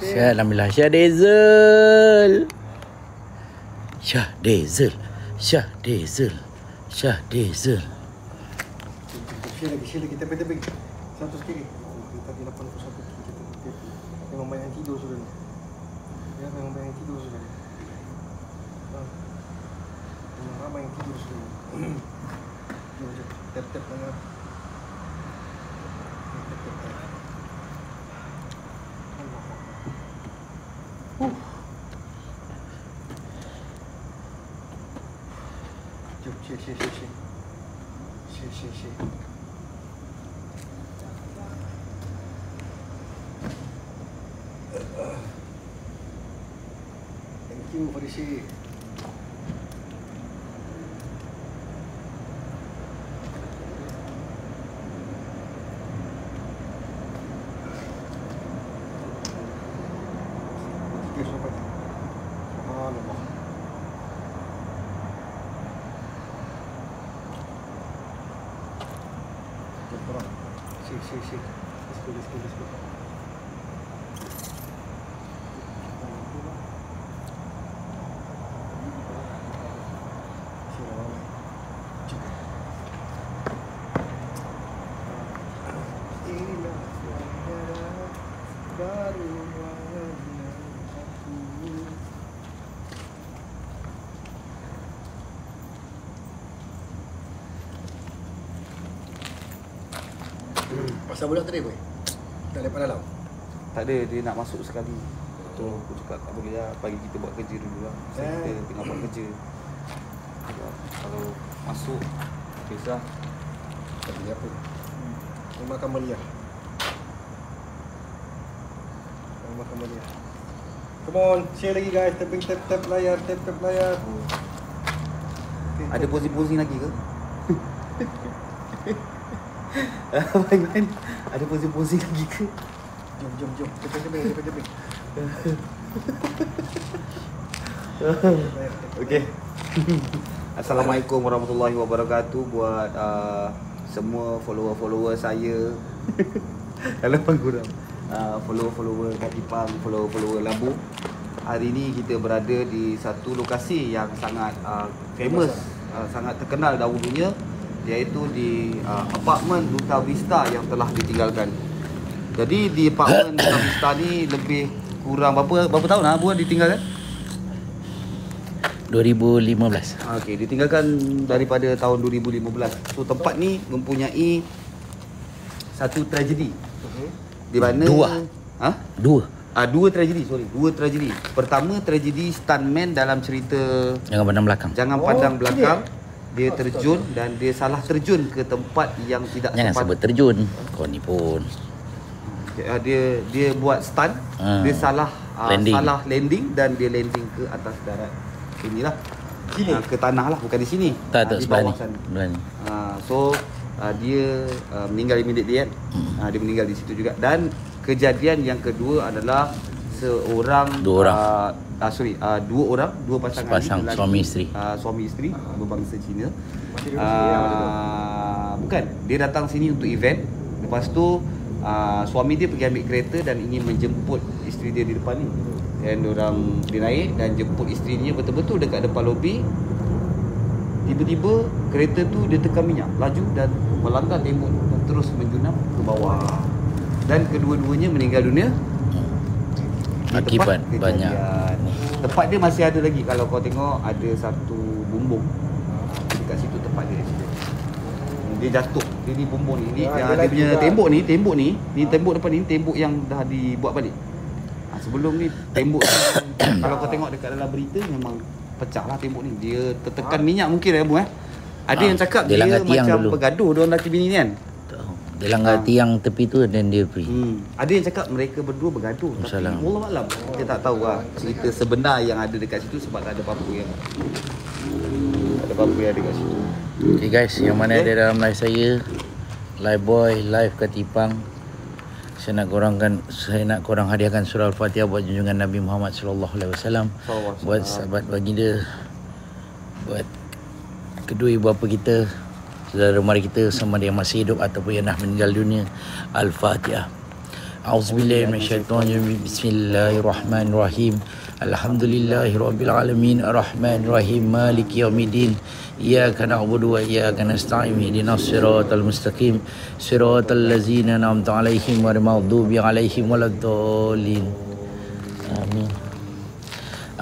Syah, alhamdulillah. Syah Diesel. Syah Diesel. Syah Diesel. Syah Diesel. Share lagi. Teping. Satu sekali. Kita di 81. Memang banyak yang tidur sudah ni. Ya, memang banyak yang tidur sudah ni. Memang ramai yang tidur sudah ni. Jom. Tap tangan. Jom, share. Thank you for the share. Tiga sampai. Subhanallah. Kurang. Share. Let's go. Pasal budak tadi boy? Tak lepas dalam? Tak ada, dia nak masuk sekali. Tu aku cakap tak boleh lah, bagi kita buat kerja dulu lah. Kita tengah buat kerja. Kalau masuk, kisah. Tak boleh apa? Makan meliah. Come on, share lagi guys. Tap layar. Okay, ada posing-posing lagi ke? Bagaimana? Ada posing-posing lagi ke? Jom. Teping. Okey. Assalamualaikum warahmatullahi wabarakatuh buat semua follower saya. Kalau kurang follower Kak Ipang, follower Labu. Hari ini kita berada di satu lokasi yang sangat famous, sangat terkenal dahulunya, iaitu di apartmen Duta Vista yang telah ditinggalkan. Jadi di apartmen Duta Vista ni lebih kurang berapa tahun Abu ditinggalkan? 2015. Okey, ditinggalkan daripada tahun 2015. So tempat ni mempunyai satu tragedi. Di mana dua tragedi. Pertama, tragedi stuntman dalam cerita Jangan Pandang Belakang. Jangan Pandang Belakang. Dia terjun dan dia salah terjun ke tempat yang tidak Jangan tepat. sebut terjun. Kau ni pun. Dia buat stunt, dia salah landing dan dia landing ke atas darat. Inilah sini ke tanah lah, bukan di sini. Tak di sebelah bawah ni. sana. So dia meninggal immediately kan. Dia meninggal di situ juga. Dan kejadian yang kedua adalah dua pasangan lelaki, suami isteri berbangsa Cina. Bukan, dia datang sini untuk event. Lepas tu suami dia pergi ambil kereta dan ingin menjemput isteri dia di depan ni. Dan dia naik dan jemput isterinya betul-betul dekat depan lobi. Tiba-tiba kereta tu dia tekan minyak, laju dan melanggar tembok dan terus menjunam ke bawah. Dan kedua-duanya meninggal dunia akibat banyak. Tempat dia masih ada lagi. Kalau kau tengok ada satu bumbung dekat situ, tempat dia accident. Dia jatuh. Dia ni bumbung ni. Dia punya tembok ni, tembok depan ni, tembok yang dah dibuat balik. Sebelum ni tembok kalau kau tengok dekat dalam berita memang pecah lah tembok ni. Dia tertekan minyak mungkin Abu Ada yang cakap dia macam bergaduh diorang lelaki bini ni kan. Dia langgar tiang tepi tu dan dia pergi. Ada yang cakap mereka berdua bergaduh. Tapi wallah alam, kita tak tahu lah cerita sebenar yang ada dekat situ sebab tak ada apa-apa yang ada kat situ. Okay guys, yang mana ada dalam live saya, live boy, live Kak Ipang. Saya nak korang hadiahkan surah Al-Fatihah buat junjungan Nabi Muhammad sallallahu alaihi wasallam, buat sahabat baginda, buat kedua ibu bapa kita, saudara mara kita, sama ada yang masih hidup ataupun yang dah meninggal dunia. Al-Fatihah. A'udzubillahi minasyaitonirrajim. Bismillahirrahmanirrahim. Alhamdulillahirabbil alamin arrahmanirrahim maliki yaumiddin. Iyyaka na'budu wa iyyaka nasta'in ihdinas siratal mustaqim siratal ladzina an'amta 'alaihim ghairil maghdubi 'alaihim waladdallin. Amin.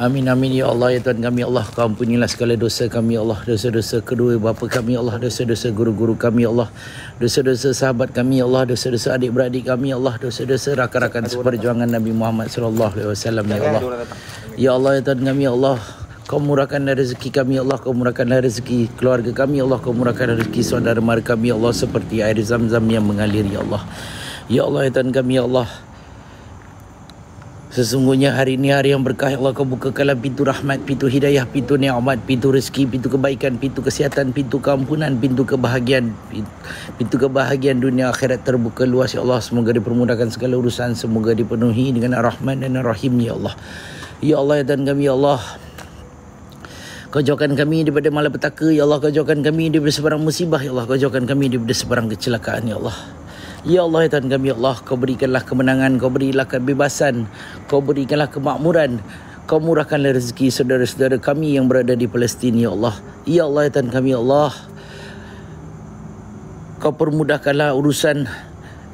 Amin amin ya Allah ya Tuhan kami Allah, Kau ampunilah segala dosa kami Allah, dosa-dosa kedua bapa kami Allah, dosa-dosa guru-guru kami Allah, dosa-dosa sahabat kami Allah, dosa-dosa adik-beradik kami Allah, dosa-dosa rakan-rakan seperjuangan Nabi Muhammad sallallahu alaihi wasallam ya Allah. Ya Allah ya Tuhan kami Allah, Kau murahkanlah rezeki kami Allah, Kau murahkanlah rezeki keluarga kami Allah, Kau murahkanlah rezeki saudara mara kami Allah seperti air zam-zam yang mengalir ya Allah. Ya Allah ya Tuhan kami Allah, sesungguhnya hari ini hari yang berkah ya Allah, Kau bukakanlah pintu rahmat, pintu hidayah, pintu nikmat, pintu rezeki, pintu kebaikan, pintu kesihatan, pintu keampunan, pintu kebahagiaan, pintu kebahagiaan dunia akhirat terbuka luas ya Allah. Semoga dipermudahkan segala urusan, semoga dipenuhi dengan Ar-Rahman dan Ar-Rahim ya Allah. Ya Allah ya Tuhan kami ya Allah, Kau jauhkan kami daripada malapetaka ya Allah, Kau jauhkan kami daripada sebarang musibah ya Allah, Kau jauhkan kami daripada sebarang kecelakaan ya Allah. Ya Allah ya Tuhan kami ya Allah, Kau berikanlah kemenangan, Kau berilah kebebasan, Kau berikanlah kemakmuran, Kau murahkanlah rezeki saudara-saudara kami yang berada di Palestin ya Allah. Ya Allah ya Tuhan kami ya Allah, Kau permudahkanlah urusan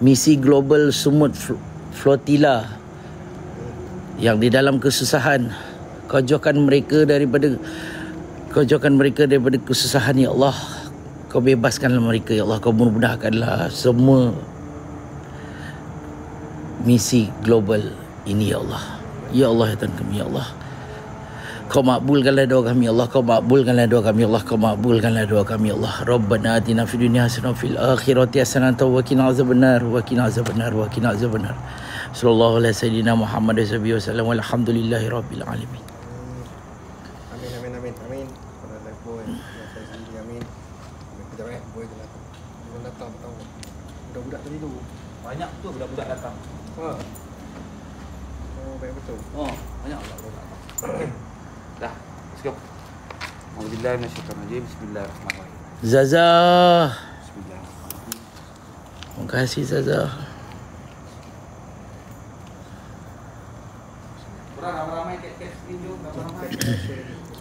misi global Sumut Flotilla yang di dalam kesusahan. Kau jauhkan mereka daripada kesusahan ya Allah. Kau bebaskanlah mereka ya Allah, Kau memudahkanlah semua misi global ini ya Allah. Ya Allah ya Tuhan kami ya Allah, Kau makbulkanlah doa kami ya Allah, Kau makbulkanlah doa kami ya Allah, Kau makbulkanlah doa kami ya Allah. Rabbana atina fid dunya hasanah wa fil akhirati hasanah wa qina azabannar wa qina azabannar wa qina azabannar. Sallallahu alaihi sayyidina Muhammad sallallahu walhamdulillahi rabbil alamin. Amin amin amin amin. Pada live boy, saya sendiri amin. Kejap boy kena datang tahu. Budak-budak tadi tu. Banyak tu budak-budak datang. Oh, baik betul. Oh, banyak budak datang. Dah, let's go. Alhamdulillah minasyaitonirrajim. Bismillahirrahmanirrahim. Zaza, Bismillahirrahmanirrahim. terima kasih Zaza. Ramai-ramai kat video, ramai-ramai.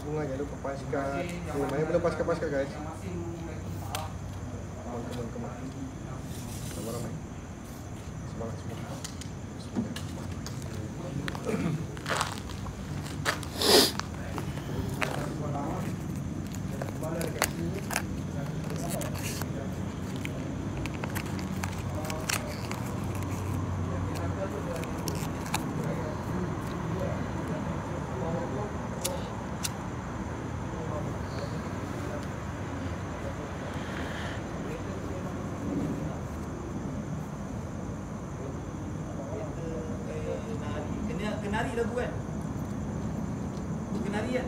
Bunga jangan lupa paskan. Mana belum paskan guys? Come on. Ramai. Semangat semua. Kenari lagu kan? Kenari kan?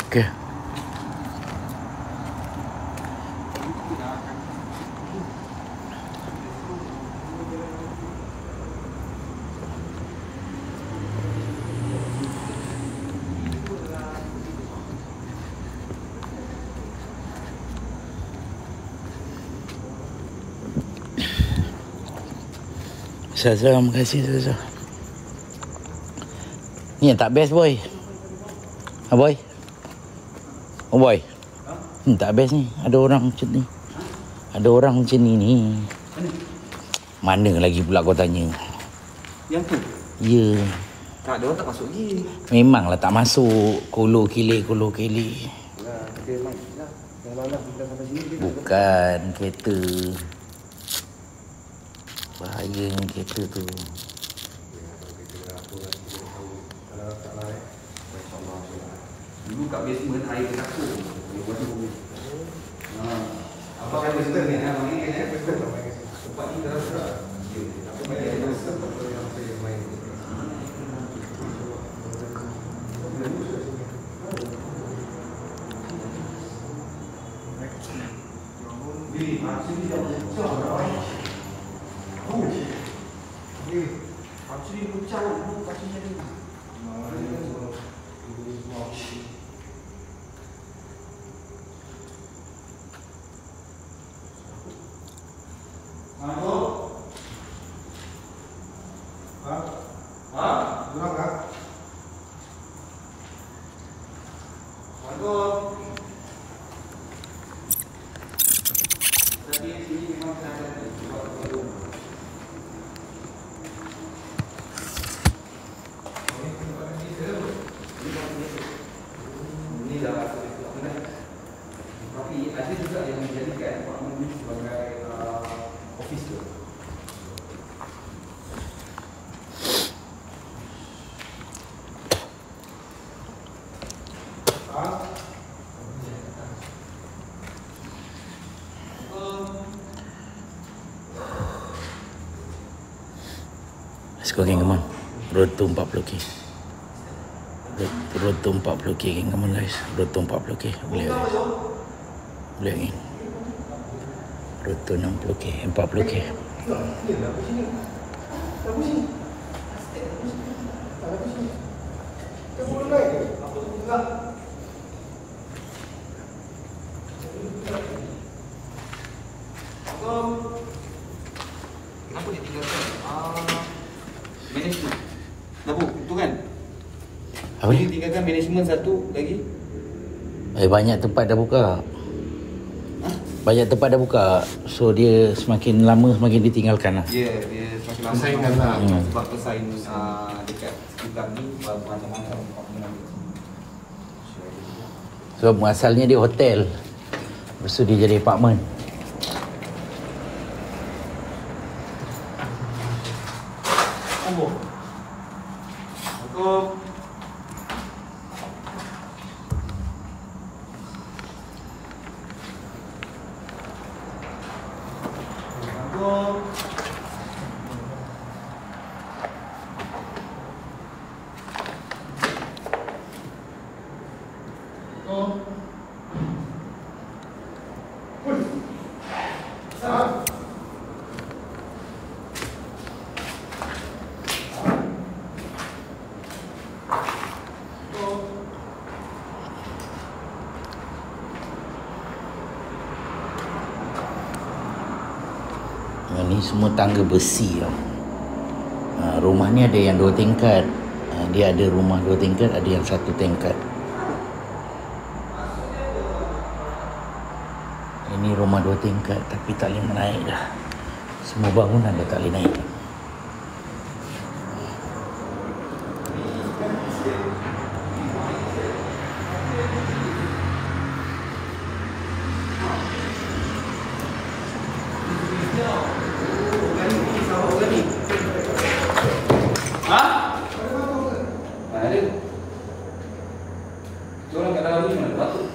Okey. Zaza, terima kasih Zaza. Ni yang tak best boy. Ha boy? Oh boy. Tak best ni. Ada orang macam ni. Ada orang macam ni. Mana lagi pula kau tanya? Yang tu? Ya. Tak, dia orang tak masuk lagi. Memanglah tak masuk. Kolo kilik. Lah, kita main lah. Yang malam kita sampai sini kita. Bukan kereta. Bahayanya kereta tu. Dulu kat basement air tercampur. Dia buat tu. Apa kan basement ni? Abang ni kan? Tempat ni terus. Apa main dia main. Ni macam ni dah pecah dah. Ni macam ni pecah dah kakinya ni. Tapi ada juga yang menjadikan apartmen ini sebagai office tu. Let's go geng, come on. Road to 40k. Road to 40k geng, come on guys. Road to 40k. Boleh guys. Boleh geng. Road to 60k, 40k. Kenapa dia tinggalkan? Management. Dah tu kan? Apa Dia ni? tinggalkan management satu lagi. Banyak tempat dah buka. Banyak tempat dah buka. So dia semakin lama semakin ditinggalkan lah. Ya, dia semakin lama Persaingan lah. sebab pesaing dekat sekitar ni macam-macam apartmen. So asalnya dia hotel. Lepas tu dia jadi apartmen. Ni semua tangga besi tau. Rumah ni ada yang 2 tingkat. Dia ada rumah 2 tingkat, ada yang 1 tingkat. Ini rumah 2 tingkat tapi tak boleh naik dah. Semua bangunan dah tak boleh naik. Ada. Diorang kat dalam ni mana batu?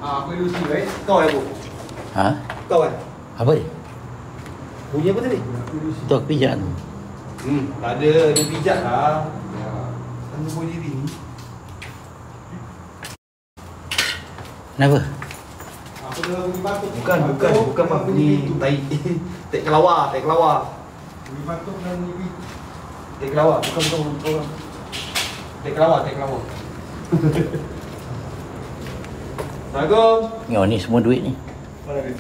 Aku ilusi guys. Kau ya, Bu? Ha? Kau kan? Apa dia? Bunyi apa tadi? Aku ilusi. Tu aku pijak tu. Tak ada. Dia pijak lah. Ya. Kan tu bunyi diri ni. Kenapa? Aku dah bunyi batuk. Bukan bang. Bunyi tai. Tak kelawar. Bunyi batuk dan bunyi pintu. Tak kelawar. Bukan. Tak kelawar. Assalamualaikum. Tengok ni semua duit ni. Mana dia?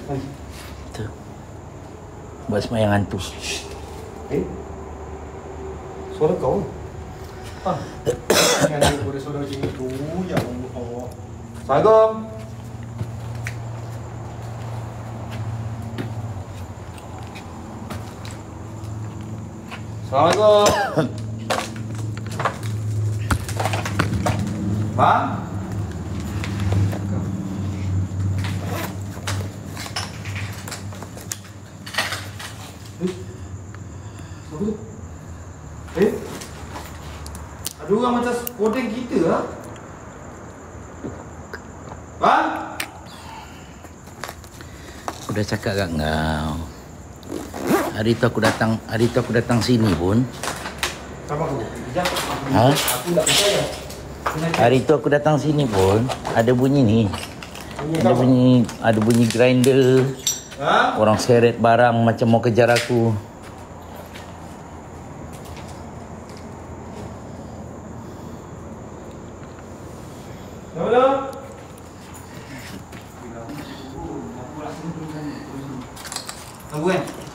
Tu. Buat semayang hantu. Suara kau. Jangan ada saudara macam itu. Ya Allah. Assalamualaikum. Assalamualaikum. Bang? Ada orang macam kodeng kita lah. Bang? Aku dah cakap kat kau. Hari tu aku datang sini pun. Sama aku. Sekejap. Ha? Aku tak percaya. Hari tu aku datang sini pun ada bunyi ni. Ada bunyi grinder. Ha? Orang seret barang macam mau kejar aku. Halo?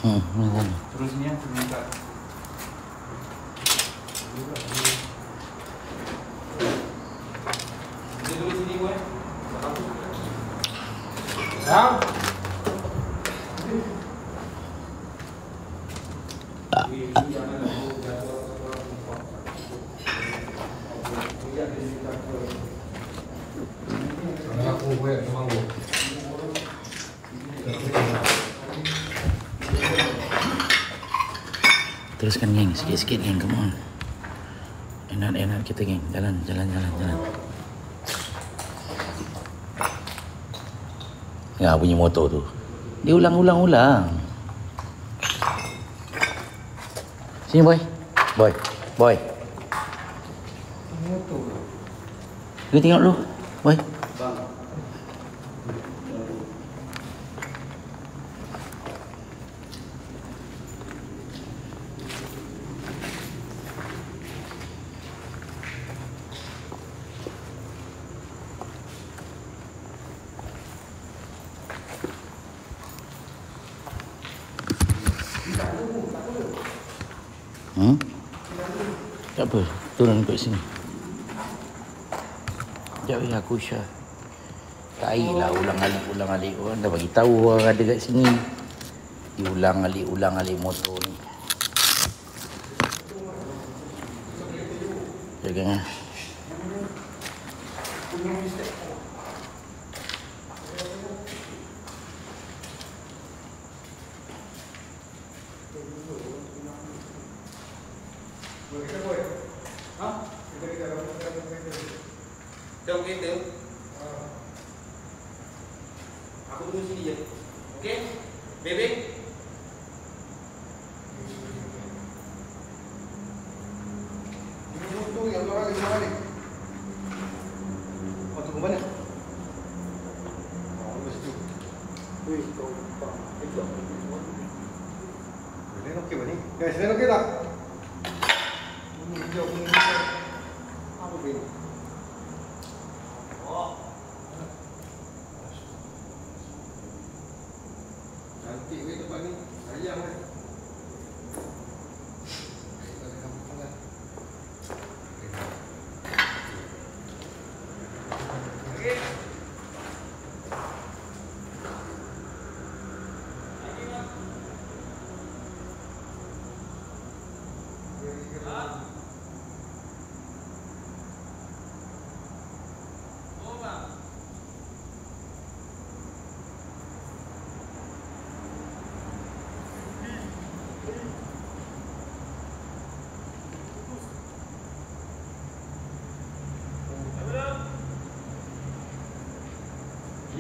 Tunggu kan? Terus ni ya, terus ni kat. Kita dulu sini kan? Bang? Aku buat memang gua. Teruskan geng, sikit-sikit geng, come on. Enak kita geng, jalan. Ya, bunyi motor tu. Dia ulang. Sini boy. Boy. Pergi tengok dulu, boy. Tak apa, turun kat sini. Sekejap ya, aku share. Tai lah, ulang alik. Orang dah bagi tahu orang ada kat sini. Diulang alik motor ni. Jaga. Jom kereta. Aku tunggu sini je. Okey? Bebek? Ini motor yang orang lagi balik. Motor ke mana? Mesti. Wih, kau pak. Boleh okey ni? Guys, ni okey tak? Ini hijau ni. Apa ni? Cantik weh tempat ni. Sayang weh.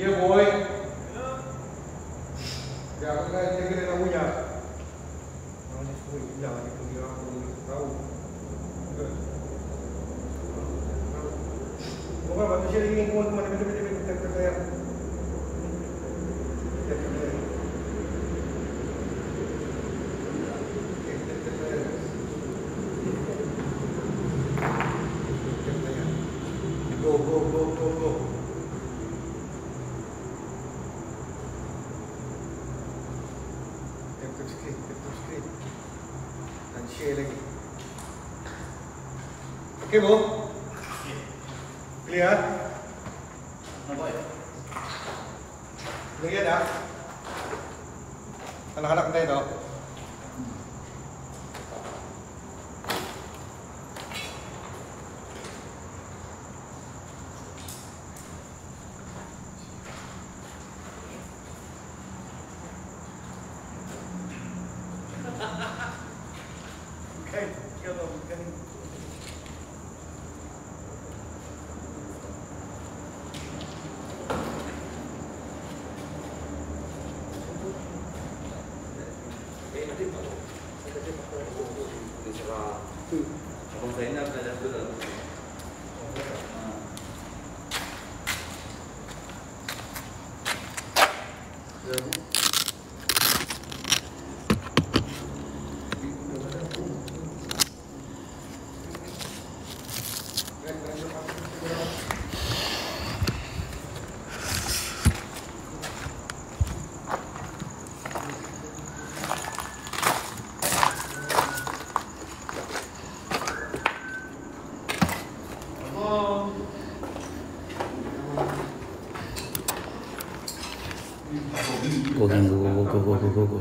Ya boy. Ya aku kan jaga dengan punya. Mana semua bilang dia pergi aku tahu. Bukan batu share ini pun mana benda ya. Go. Tap sikit. Dan share lagi. Okey, Bu? Clear? Clear dah? Anak-anak kedai tau? Abang saya nak belajar tu lah. Go.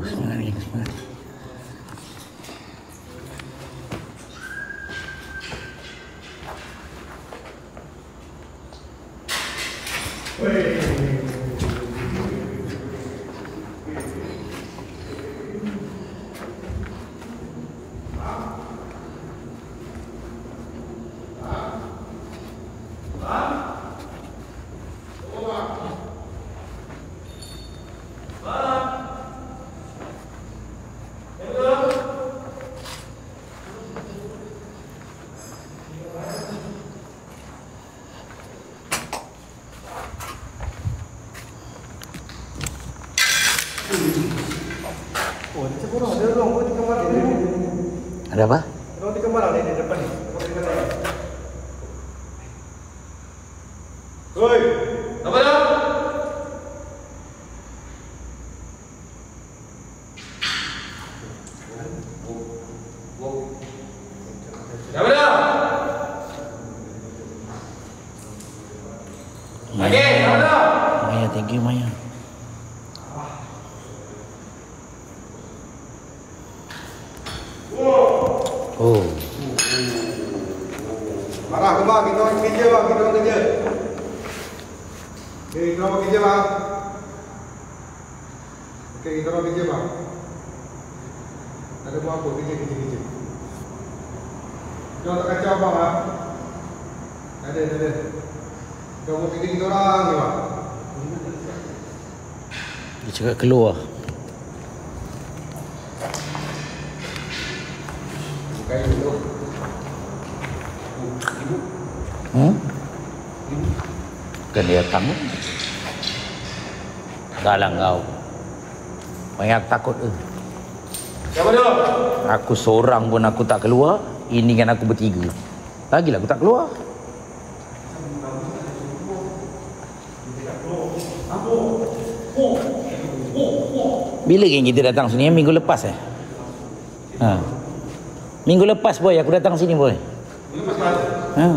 Semangat ni, semangat. Oh, dia cakap ada ruang pun di kamar ni. Ada apa? Ruang di kamar ni di depan ni. Oi, apa dah? Apa dah? Okey, apa dah? Maya, thank you Maya. Oh. Marah ke bang? Kita orang kerja bang, kita orang kerja. Okey, kita orang kerja bang. Okey, kita orang kerja bang. Tak ada buat apa, kerja. Jangan tak kacau bang ah. Tak ada. Kita buat kerja kita orang je bang. Dia cakap keluar. Bukan dulu. Ibu. Kan dia datang. Dah lah kau. Banyak takut ke? Siapa tu? Aku seorang pun aku tak keluar. Ini kan aku bertiga. Lagilah aku tak keluar. Bila kan kita datang sini? Minggu lepas Ha. Minggu lepas boy aku datang sini boy. Ha.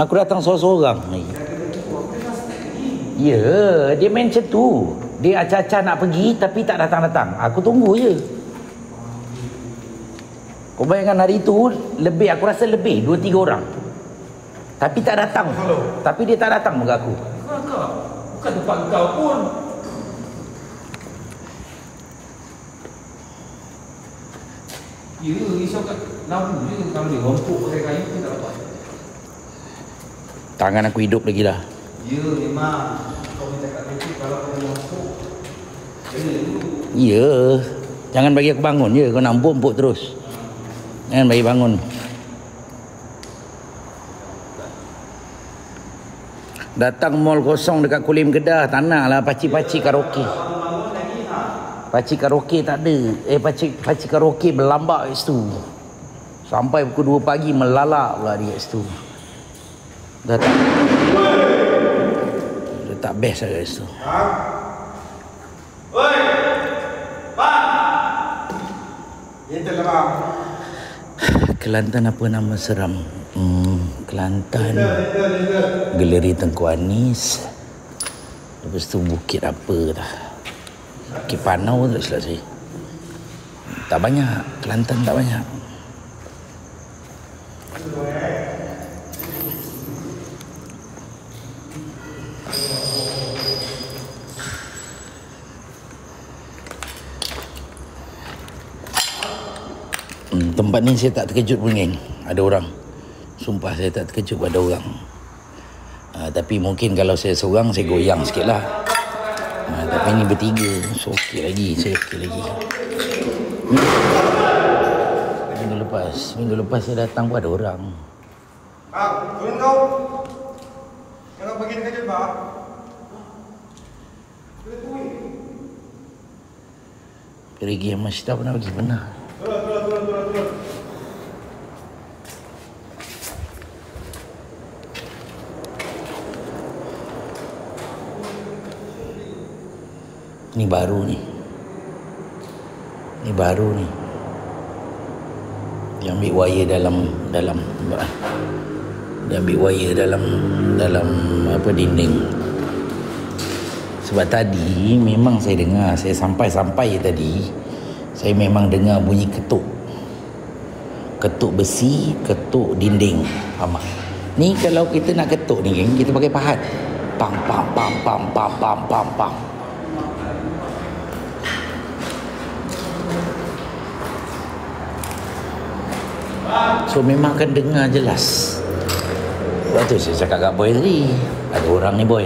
Aku datang seorang-seorang lagi. Ya, dia main macam tu. Dia acah-acah nak pergi tapi tak datang-datang. Aku tunggu je. Kau bayangkan hari tu lebih, aku rasa lebih 2-3 orang. Tapi tak datang. Tapi dia tak datang muka aku. Bukan tempat kau pun. Ya, risau kat lampu je. Kalau dia rompok pakai kayu, kita tak dapat. Tangan aku hidup lagi lah. Ya memang. Kau ni cakap betul kalau kau masuk. Ya. Jangan bagi aku bangun je. Kau nak empuk terus. Jangan bagi bangun. Datang mall kosong dekat Kulim Kedah. Tak nak lah pakcik-pakcik karaoke. Pakcik karaoke tak ada. Pakcik karaoke berlambak kat situ. Sampai pukul 2 pagi melalak pula dia kat situ. Dah tak best lah kat situ. Oi! Bang! Yentel lah bang. Kelantan apa nama seram? Kelantan Galeri Tengku Anis. Lepas tu bukit apa dah, Bukit Panau tak silap saya. Tak banyak. Kelantan tak banyak. Tempat ni saya tak terkejut pun geng. Ada orang. Sumpah saya tak terkejut ada orang. Tapi mungkin kalau saya seorang saya goyang sikit lah. Tapi ni bertiga. So okey lagi. Saya okey lagi. Minggu lepas saya datang pun ada orang. Bang, turun kau. Jangan bagi terkejut bang. Pergi yang masjid pernah pergi pernah. Turun. Ni baru ni. Dia ambil wire dalam dia ambil wire dalam apa dinding. Sebab tadi memang saya dengar, saya sampai tadi saya memang dengar bunyi ketuk besi, ketuk dinding. Faham tak? Ni kalau kita nak ketuk ni geng, kita pakai pahat. Pam pam pam pam pam pam pam pam. So memang akan dengar jelas. Sebab tu saya cakap kat boy tadi, ada orang ni boy,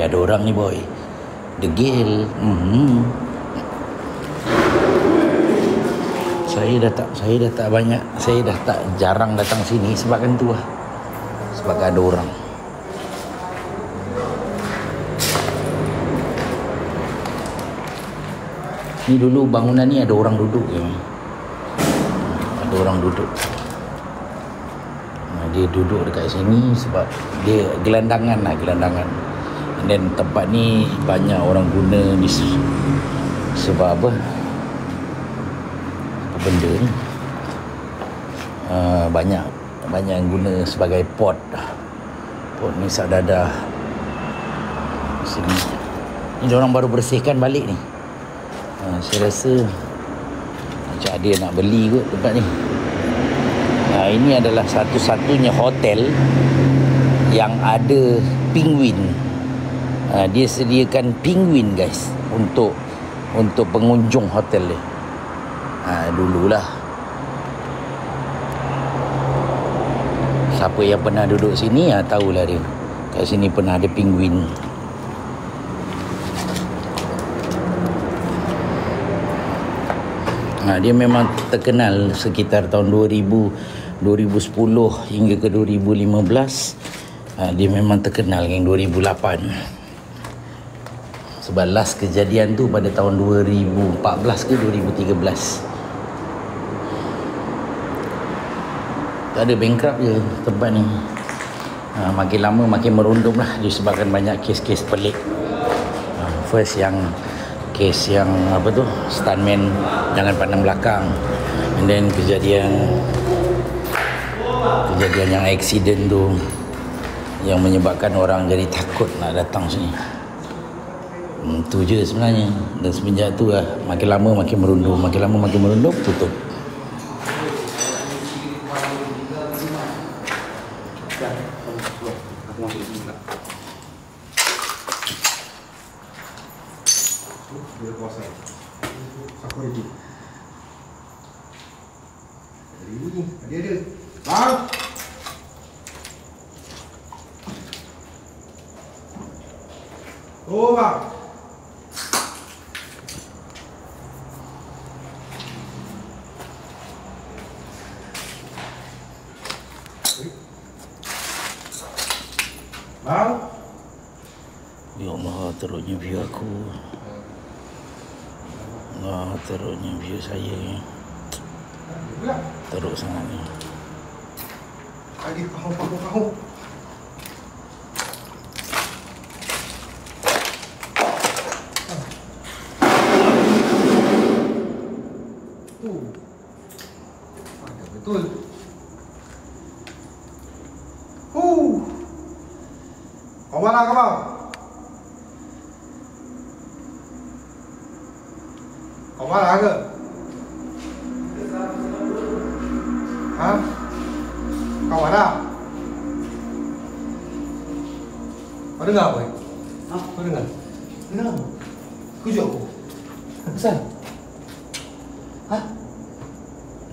degil. Saya dah tak jarang datang sini sebabkan tu lah. Sebab ada orang. Ni dulu bangunan ni ada orang duduk je. Ada orang duduk. Dia duduk dekat sini sebab dia gelandangan. And then tempat ni banyak orang guna ni sebab apa? Benda ni banyak yang guna sebagai pot misak dadah sini. Ni diorang baru bersihkan balik ni. Saya rasa macam dia nak beli kot tempat ni. Ini adalah satu-satunya hotel yang ada penguin. Dia sediakan penguin guys untuk pengunjung hotel dia. Dululah. Siapa yang pernah duduk sini tahulah dia. Kat sini pernah ada penguin. Dia memang terkenal sekitar tahun 2010 hingga ke 2015. Dia memang terkenal yang 2008. Sebab last kejadian tu pada tahun 2014 ke 2013. Tak ada bankrupt je tempat ni. Makin lama makin merundum lah disebabkan banyak kes-kes pelik. First yang kes yang apa tu, stuntman jangan pandang belakang, and then kejadian yang accident tu yang menyebabkan orang jadi takut nak datang sini. Itu je sebenarnya. Dan semenjak tu lah makin lama makin merundum, tutup. Bila puasa aku ready. Ada bang. Oh bang. Bang. Ya Allah, teruknya view aku. Allah, teruknya view saya ni. Teruk sangat ni. Lagi kau. Betul. Kau mana kau bang? Kau mana ke? Hah? Kau mana? Kau dengar apa? Hah? Kau dengar? Kenapa? Kejut aku. Asal? Hah?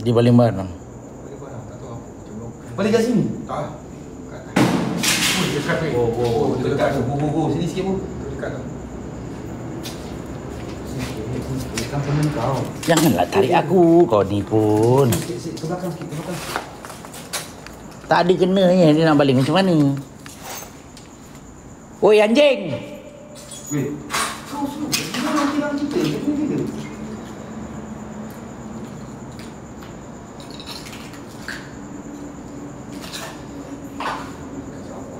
Di Balimbar bang. Tak tahu apa. Balik kat sini? Tak. Kat atas. Dekat ni. Dekat tu. Go. Sini sikit pun. Dekat tu. Dekat teman kau. Janganlah tarik aku. Kau ni pun. Sikit. Ke belakang sikit. Tak ada kenanya dia nak balik macam mana. Oi anjing. Weh. Kau suruh. Kita nanti dalam kita.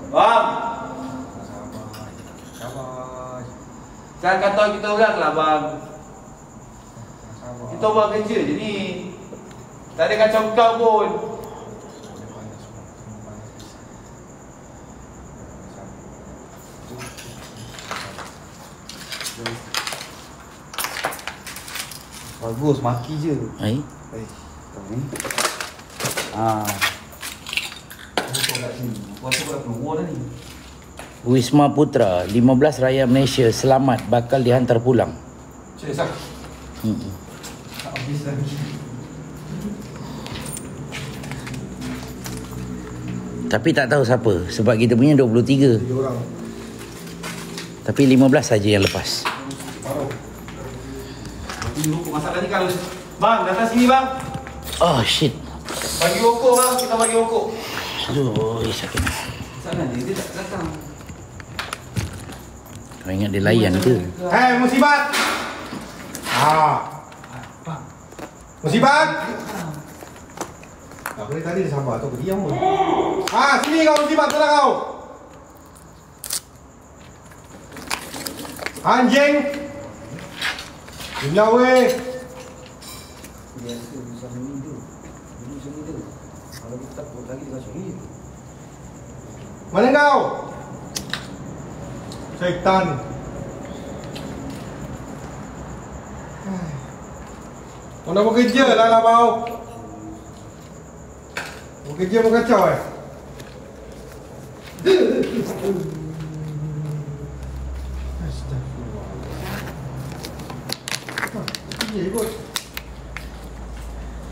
Bang! Sabar. Jangan kata kita orang lah bang. Sabar. Kita buat kerja je ni. Tak ada kacau kau pun. Bagus, maki je. Hai. Kau ni. Kau kat sini. Puasa kau dah keluar dah ni. Wisma Putra 15 rakyat Malaysia selamat bakal dihantar pulang. Cik Sak. Tak habis lagi. Tapi tak tahu siapa sebab kita punya 23. 3 orang. Tapi 15 saja yang lepas. Baru. Bagi rokok masalah ni kalau bang datang sini bang. Oh shit. Bagi rokok bang, kita bagi rokok. Aduh, sakit. Sana dia tak datang. Kau ingat dia layan ke? Hei, musibat. Musibat. Tak boleh tadi dia sabar tu diam pun. Sini kau musibat sebelah kau. Anjing. Gila weh. Biasa macam ni tu. Ini macam ni tu. Kalau kita takut lagi dia macam ni. Mana kau? Syaitan. Kau nak bekerja lah bau. Bekerja pun kacau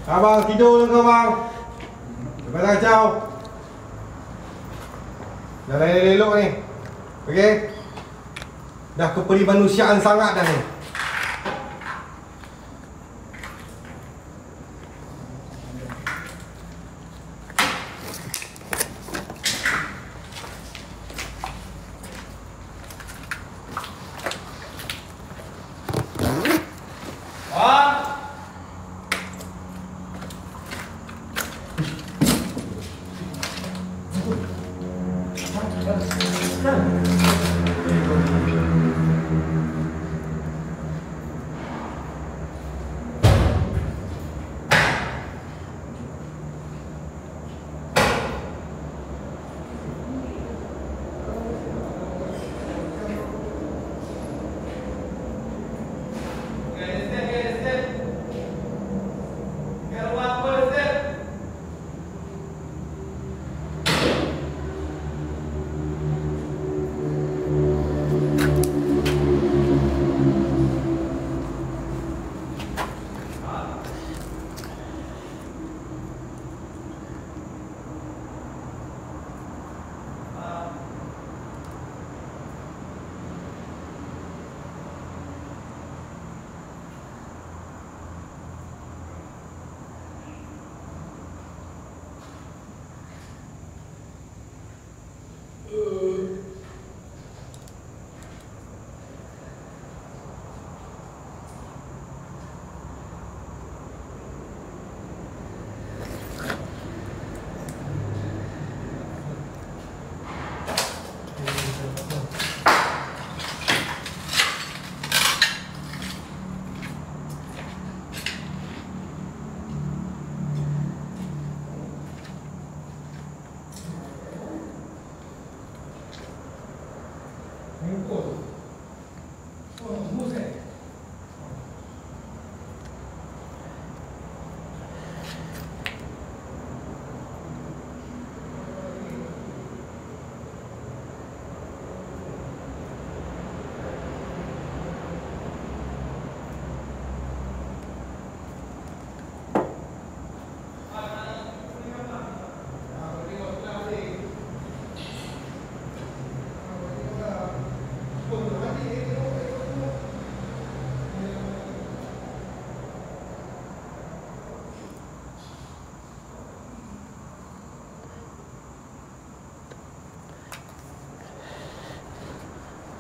Abang tidur ke bang? Lepas kacau. Dah lain elok ni. Okey. Dah keperimanusiaan sangat dah ni.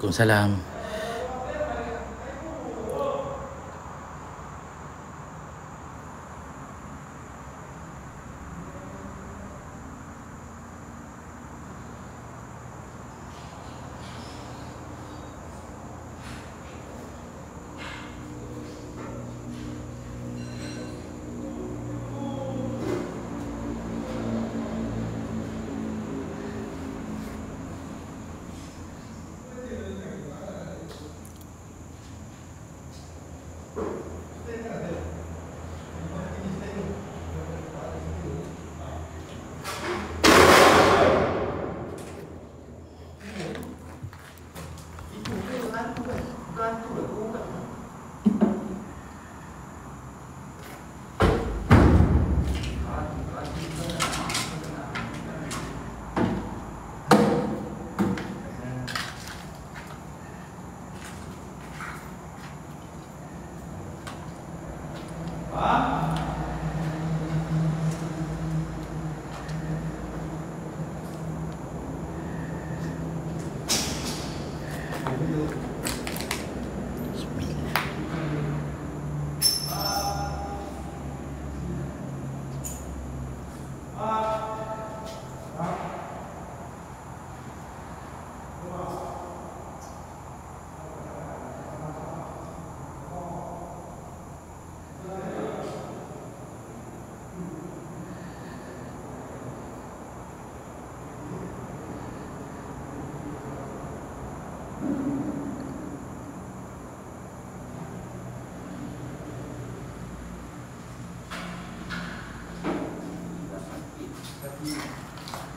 Waalaikumsalam.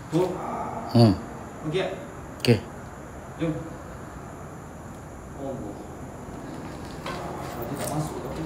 Bu, pergi tak? Okey. Jom. Oh, bu. Dia tak masuk tapi.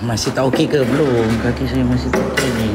Masih tak okey ke? Belum. Kaki saya masih tak okey ni.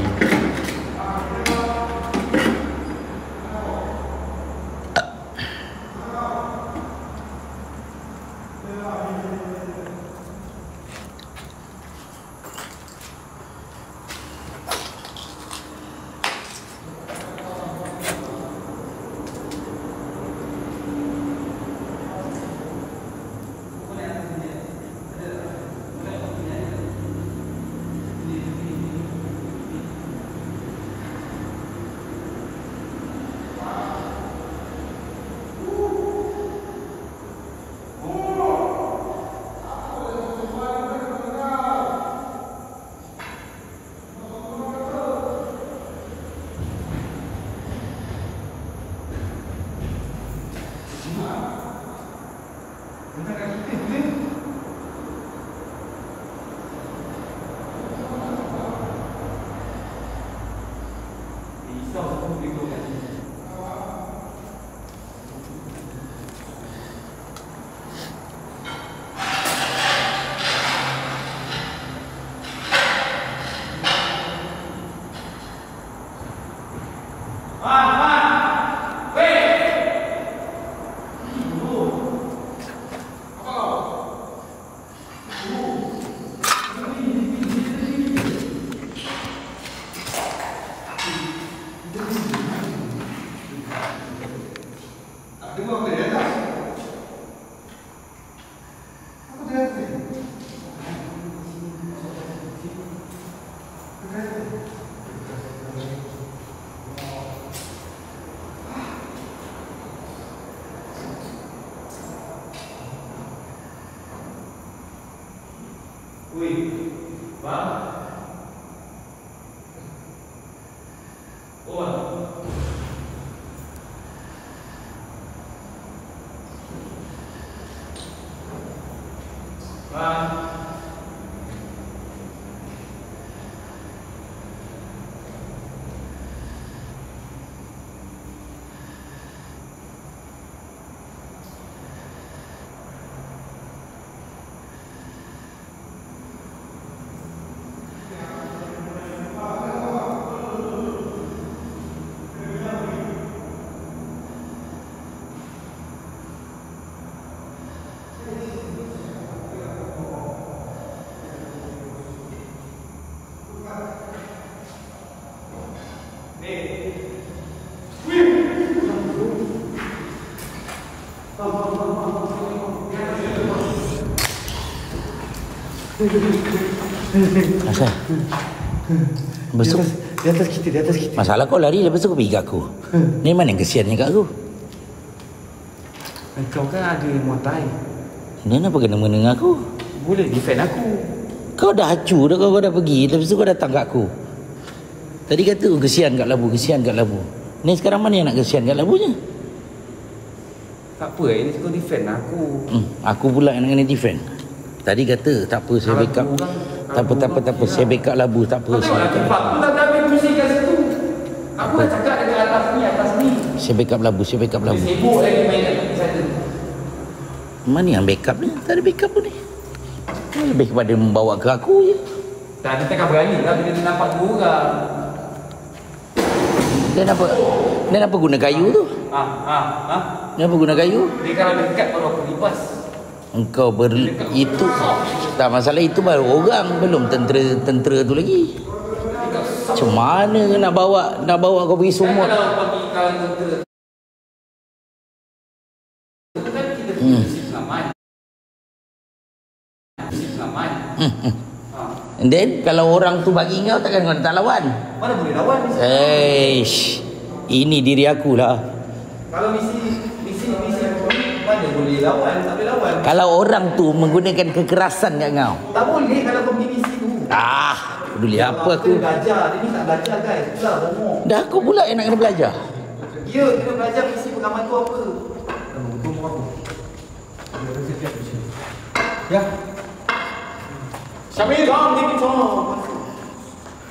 Asal? Besok Di atas kita, di atas kita. masalah kau lari lepas tu kau pergi kat aku. Ni mana yang kesiannya kat aku? Kau kan ada motai. Ni kenapa kena menengah aku? Boleh defend aku. Kau dah hacu dah, kau dah pergi. Lepas tu kau datang kat aku. Tadi kata kau kesian kat labu, kesian kat labu. Ni sekarang mana yang nak kesian kat labunya? Tak apa, ini kau defend aku. Aku pula yang nak kena defend. Tadi kata tak apa saya backup. Tak apa, saya backup labu, tak apa. Kau tengok lagi Pak, aku dah ambil pusing kat situ. Aku dah cakap dengan atas ni. Saya backup labu. Dia sibuk lagi main kat sana. Mana yang backup ni? Tak ada backup pun ni. Lebih kepada membawa ke aku je. Tak, dia takkan berani lah bila dia nampak dua orang. Dia apa guna kayu tu? Dia apa guna kayu? Dia kalau dekat baru aku lipas. Engkau itu tak masalah, itu baru orang, belum tentera tu lagi. Macam mana nak bawa kau pergi semua? Kalau bagi kawan tentera itu kan kita punya selamat. Selamat. And then kalau orang tu bagi kau, takkan kau tak lawan? Mana boleh lawan misi? Ini diri aku lah. Kalau misi mana boleh lawan? Tak boleh lawan. Kalau orang tu menggunakan kekerasan kat kau, Tak boleh kalau kau pergi misi tu. peduli apa aku. Dia belajar, dia ni tak belajar guys. Itulah bohong. Dah aku pula yang nak kena belajar. Ya, kena belajar misi pengaman tu apa. Ya. Syamil, jom ni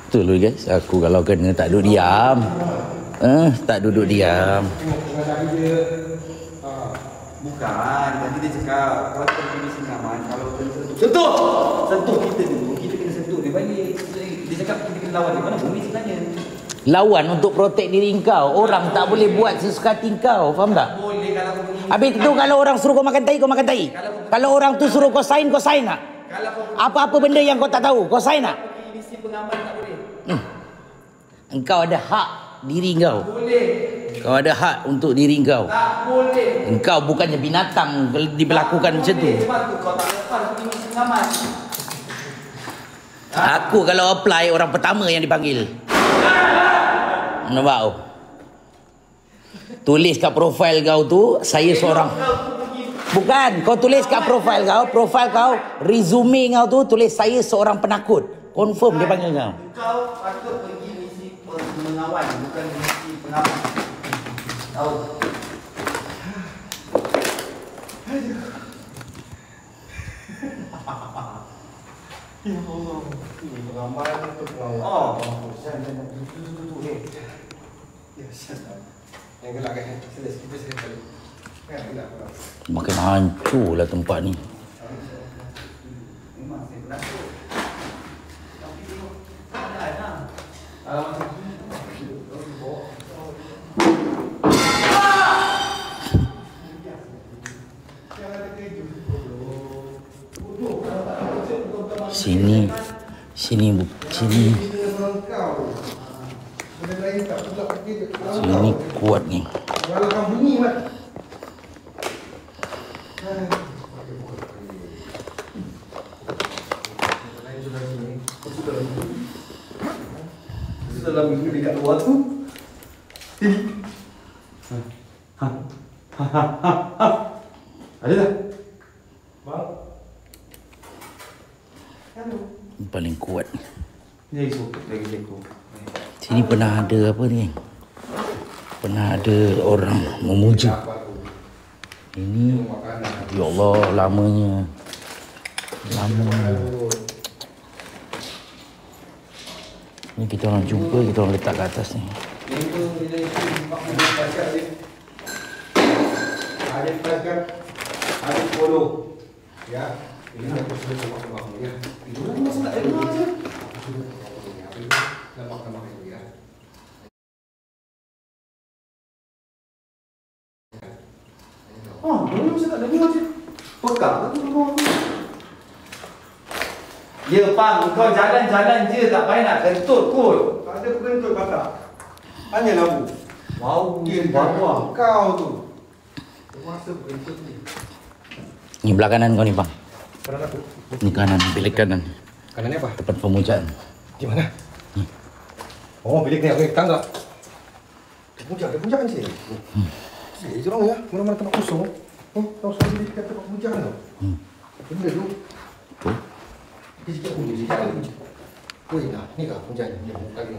Betul lu guys, aku kalau kena tak duduk diam. Tak duduk diam. Bukan, tadi dia cakap kalau kita pergi misi pengaman, kalau sentuh kita dulu, kita kena sentuh dia balik. Dia cakap kita kena lawan dia. Mana boleh sebenarnya? Lawan untuk protek diri kau. Orang tak boleh buat sesuka hati kau. Faham tak? Boleh kalau kau pergi. Habis tu kalau orang suruh kau makan tai, kau makan tai. Kalau orang tu suruh kau sign tak? Kalau kau Apa-apa benda yang kau tak tahu, kau sign tak? pergi misi pengaman tak boleh. Engkau ada hak diri kau. Boleh. Kau ada hak untuk diri kau. Tak boleh. Engkau bukannya binatang diberlakukan macam tu. Sebab tu kau tak lepas pergi misi pengaman. Aku kalau apply orang pertama yang dipanggil. Nampak? Tulis kat profil kau tu, saya seorang. Bukan, kau tulis kat profil kau, resume kau tu tulis saya seorang penakut. Confirm dia panggil kau. Kau patut pergi misi mengawal, bukan misi pengaman. Tahu? Ya Allah. Ini pengamal tu pengawal. Oh. Jangan tu ni. Ya, siapa? Yang gelak kan? Kita sini balik. Kan gelak. Makin hancur lah tempat ni. Memang saya penakut. Tapi tengok keadaan lah. Kalau macam ni, Sini. Sini kuat ni. Walaupun bunyi mat. dalam minggu dekat luar tu. Ada tak? Bang. Hello. Paling kuat. Lagi seko. Sini pernah ada apa ni? Pernah ada orang memuja. Ini ya Allah lamanya. Ni kita orang jumpa, kita orang letak kat atas ni. Ada follow. Ya. Ini aku sudah coba kamu ya. Itu lagi masalah aja. Ya. Belum saya tak dengar je. Pegang tu rumah aku. Ya, Pang, kau jalan-jalan je, tak payah nak kentut kot. Tak ada kentut patah. Hanya labu. Wow, Dia bawah. kau tu. Masa kentut ni. Ni belah kanan kau ni bang. Kanan aku. Ni kanan, bilik kanan. Kanan ni apa? Tempat pemujaan. Di mana? Oh, bilik ni aku tangga. Dia puncak kan sini. Dia orang ya, mana-mana tempat kosong. Tahu soal bilik kat tempat pemujaan tu. Benda tu. Dia cakap bunyi, dia cakap bunyi. Oi, nah, ni kah pemujaan ni? Ni buka ni.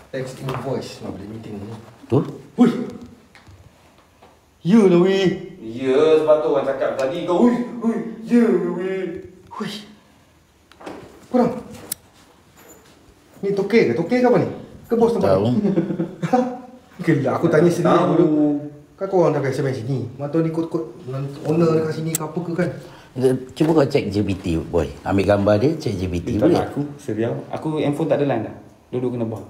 Text invoice nak boleh meeting ni. Tu? Hui. Ya lah weh. Ya, sebab tu orang cakap tadi kau. Ya lah weh. Hui. Kurang. Ni toke ke apa ni? Ke bos tempat? Tahu. Gila, aku tanya sendiri Tahu. dulu. Kan kau orang dah biasa main sini. Mata ni kot-kot owner dekat sini ke apa ke kan? Cuba kau check GPT boy. Ambil gambar dia, check GPT boleh. Aku serius. Aku handphone tak ada line dah. Dulu kena buang.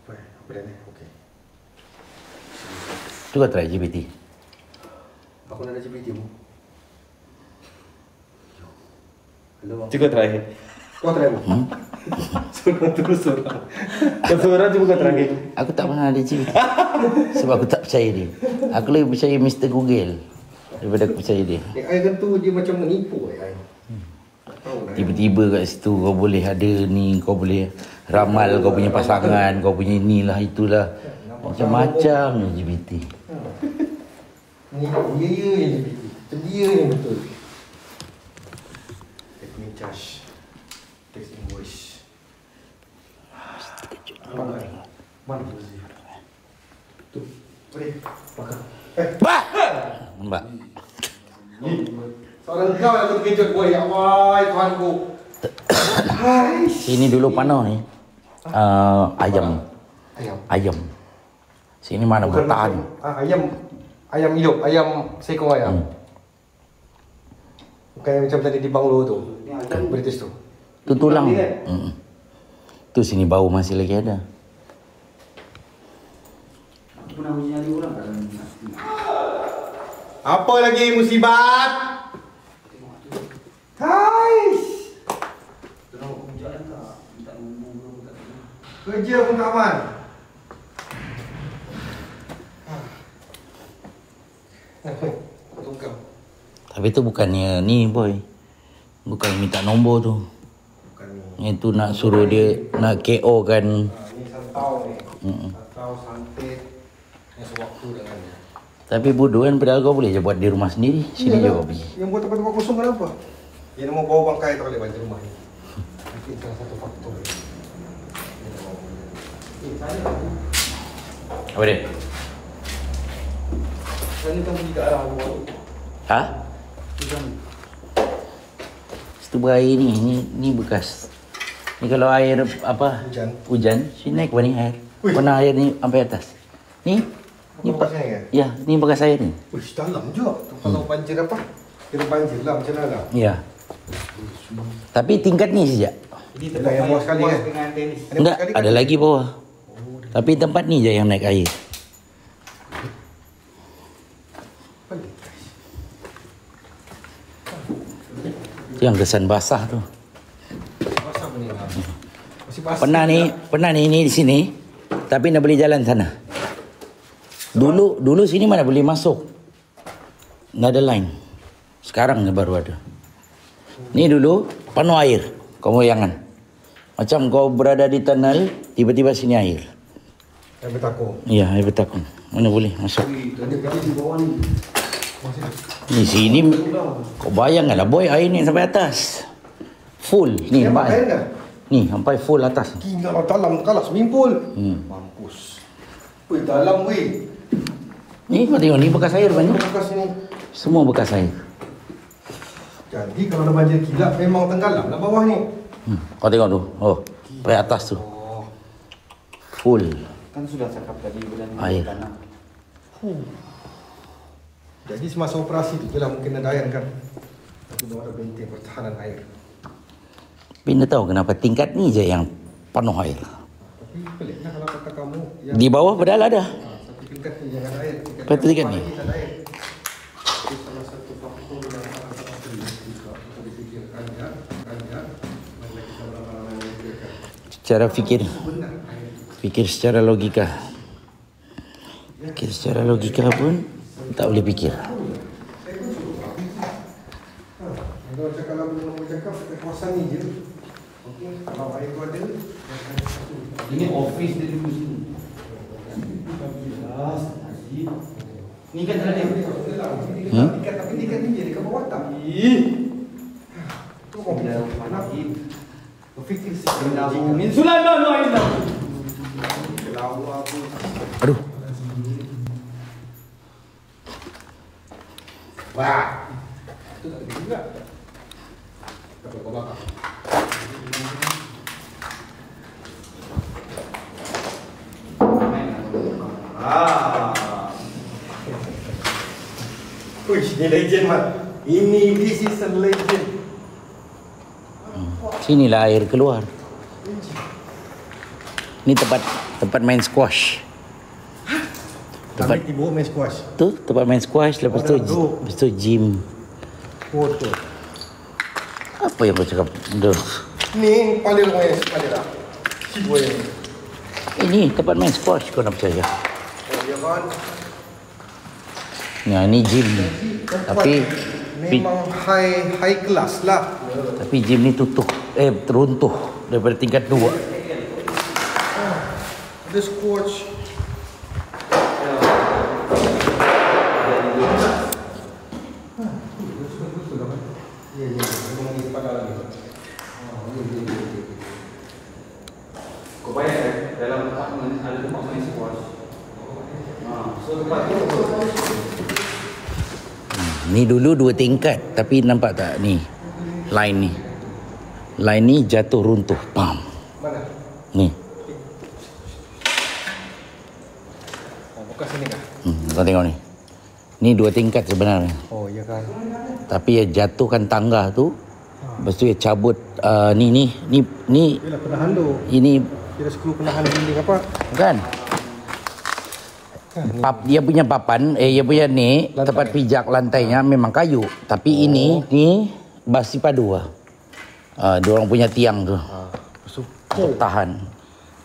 Apa dah ni? Okey. Tu kau try GPT. Aku nak ada GPT mu. Hello. Cuba try. Kau try mu. Sorang terus sorang. Kau sorang cuba kau try. Aku tak pernah ada GPT. Sebab aku tak percaya dia. Aku lebih percaya Mr. Google daripada aku percaya dia. AI kan tu dia macam menipu AI. Tak tahu lah. Tiba-tiba kat situ kau boleh ada ni, kau boleh ramal kau punya pasangan, kau punya inilah itulah. Macam-macam je GPT. Ni dia yang GPT. Macam dia yang betul. Let me charge. Text invoice. Mana tu sih? Tu. Boleh. Pakai. Nampak? Seorang kau yang terkejut boy. Ya Allah, Tuhanku. Hai. Sini dulu panau ni. Ayam. Ayam. Sini mana bertahan. Ayam hidup, ayam seekor ayam. Bukan yang macam tadi di banglo tu. British tu. Tu tulang. Tu sini bau masih lagi ada. Apa lagi musibat? Hai. Kerja pun tak aman. Tukar. Tapi tu bukannya ni boy. Bukan minta nombor tu. Bukan ni. Yang tu nak suruh dia nak KO kan. Ni santau ni. Santau santet. Yang sewaktu dengannya. Tapi bodoh kan, padahal kau boleh je buat di rumah sendiri. Sini je kau pergi. Yang buat tempat-tempat kosong kenapa? Yang mau bawa bangkai tak boleh banjir rumah ni. Itu salah satu faktor. Apa dia? Saya kan pergi ke arah luar. Ha? Situ berair ni bekas. Ni kalau air apa? Hujan, sini naik ni air. Pernah air ni sampai atas. Ni Bekas ni kan? ya, ni bekas air ni. Uish, dalam je. Kalau banjir apa? Kira banjir lah macam mana lah. Ya. Tapi tingkat ni saja. Ini tempat yang bawah sekali kan? dengan tenis. Enggak, ada lagi bawah. Tapi tempat ni je yang naik air. Itu yang kesan basah tu. Basah pun ni lah. Masih basah. Pernah ni di sini. Tapi nak boleh jalan sana. Dulu sini mana boleh masuk. Nggak ada line. Sekarang ni baru ada. Ni dulu penuh air. Kau bayangkan. Macam kau berada di tunnel, tiba-tiba sini air. Air bertakung. Iya, air bertakung. Mana boleh masuk. Ada kali di bawah ni. Ni sini kau bayangkanlah boy, air ni sampai atas. Full ni Nampak nampak. air tak? Ni sampai full atas. Gila lah dalam kalah swimming pool. Mampus. Weh, dalam weh. Ni kau tengok ni bekas air banyak. Bekas ni. Semua bekas air. Jadi kalau ada banjir kilat memang tenggelam lah bawah ni. Kau tengok tu. Oh, sampai atas tu. Oh. Full Kan sudah cakap tadi bulan air. tanah. Jadi semasa operasi tu je lah mungkin ada air kan. Tapi belum ada benteng pertahanan air. Tapi anda tahu kenapa tingkat ni je yang penuh air. Tapi peliklah kalau kata kamu yang Di bawah padahal ada. satu tingkat ni yang ada air. Satu tingkat ni. Tak ada air. Itu salah satu faktor yang sangat penting juga untuk dipikirkan ya. Mari kita bersama-sama memikirkan. Secara fikir, Benar air. fikir secara logika. Fikir secara logika pun tak boleh fikir. Kalau cakap lah belum cakap kawasan ni je. Okey, kalau air tu ada. Ini office dia dulu sini. Ni kan ada. Tingkat tapi tingkat tinggi dekat bawah tak. Tu kau bila mana berfikir Min Sulaiman wa inna. Aduh. Wah. Itu tak ada juga. Tak apa bakar. Wih, ini legend mat. This is a legend. Sinilah air keluar. Ni tempat main squash. Tempat ibu main squash. Tu tempat main squash, lepas tu gym. Foto. Apa yang kau cakap? Duh. Ni paling main sekali dah. Weh. Ini tempat main squash, kau nak percaya. Oh, ya kan. Nah, ni gym. Tapi memang high class lah. tapi gym ni teruntuh daripada tingkat 2. Ada squash. Kau bayar dalam apartment ada tempat main squash. So tempat tu Ni dulu 2 tingkat, tapi nampak tak ni? Line ni. Line ni jatuh runtuh. Pam. Mana? Ni. Oh, bekas sini kah? Kau tengok ni. Ni 2 tingkat sebenarnya. Oh, ya kan. Tapi dia jatuhkan tangga tu. Lepas tu dia cabut ni. Yalah penahan tu. Ini Kira skru penahan dinding apa? kan? Dia punya papan, dia punya ni Lantai. tempat pijak lantainya memang kayu. Tapi ini basi padu lah. Diorang punya tiang tu. So, Untuk tahan.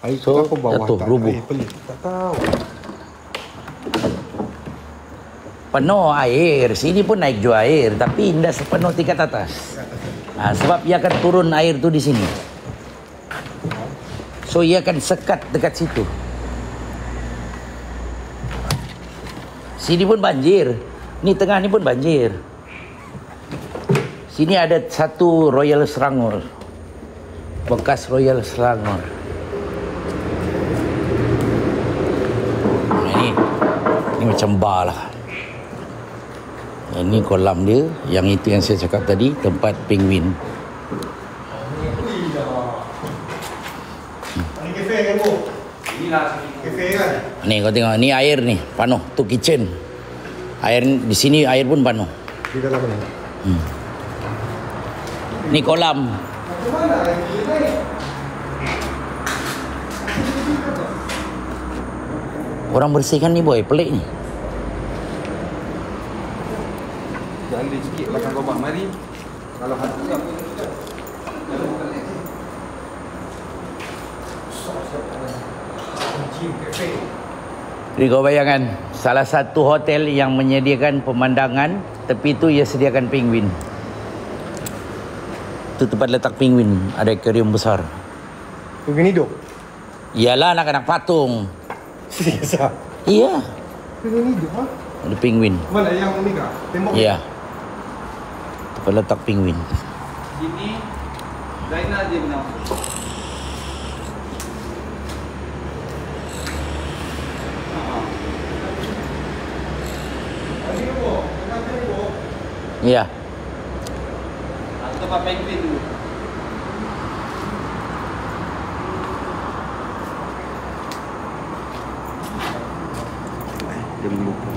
air So, tu apa bawah jatuh, tak? rubuh. Pelik. Tak tahu. Penuh air. Sini pun naik juga air. Tapi tidak sepenuh tingkat atas. Sebab ia akan turun air tu di sini. So ia akan sekat dekat situ. Sini pun banjir. Ni tengah ni pun banjir. Sini ada satu Royal Selangor. Bekas Royal Selangor. Ini macam bar lah. Ini kolam dia. Yang itu yang saya cakap tadi, tempat penguin. Ini kafe kan bu? inilah Kafe kan? Ni kau tengok, ni air ni penuh. Tu kitchen. Air di sini air pun penuh. Di dalam ni. Ni kolam. Macam mana lagi ni? Orang bersihkan ni boy, pelik ni. Jangan dia sikit belakang kau bang. Mari. Kalau hati tak Jadi kau bayangkan, salah satu hotel yang menyediakan pemandangan, tepi tu ia sediakan penguin. Tu tempat letak penguin, ada akuarium besar. Penguin hidup? Iyalah anak-anak patung. Serius ah? Iya, Penguin hidup ah? ada penguin. Mana yang ni kah? Tembok? Iya. Tempat letak penguin. sini Zainal dia benar. Ya. Tempat pengpin dulu. Dia melupa.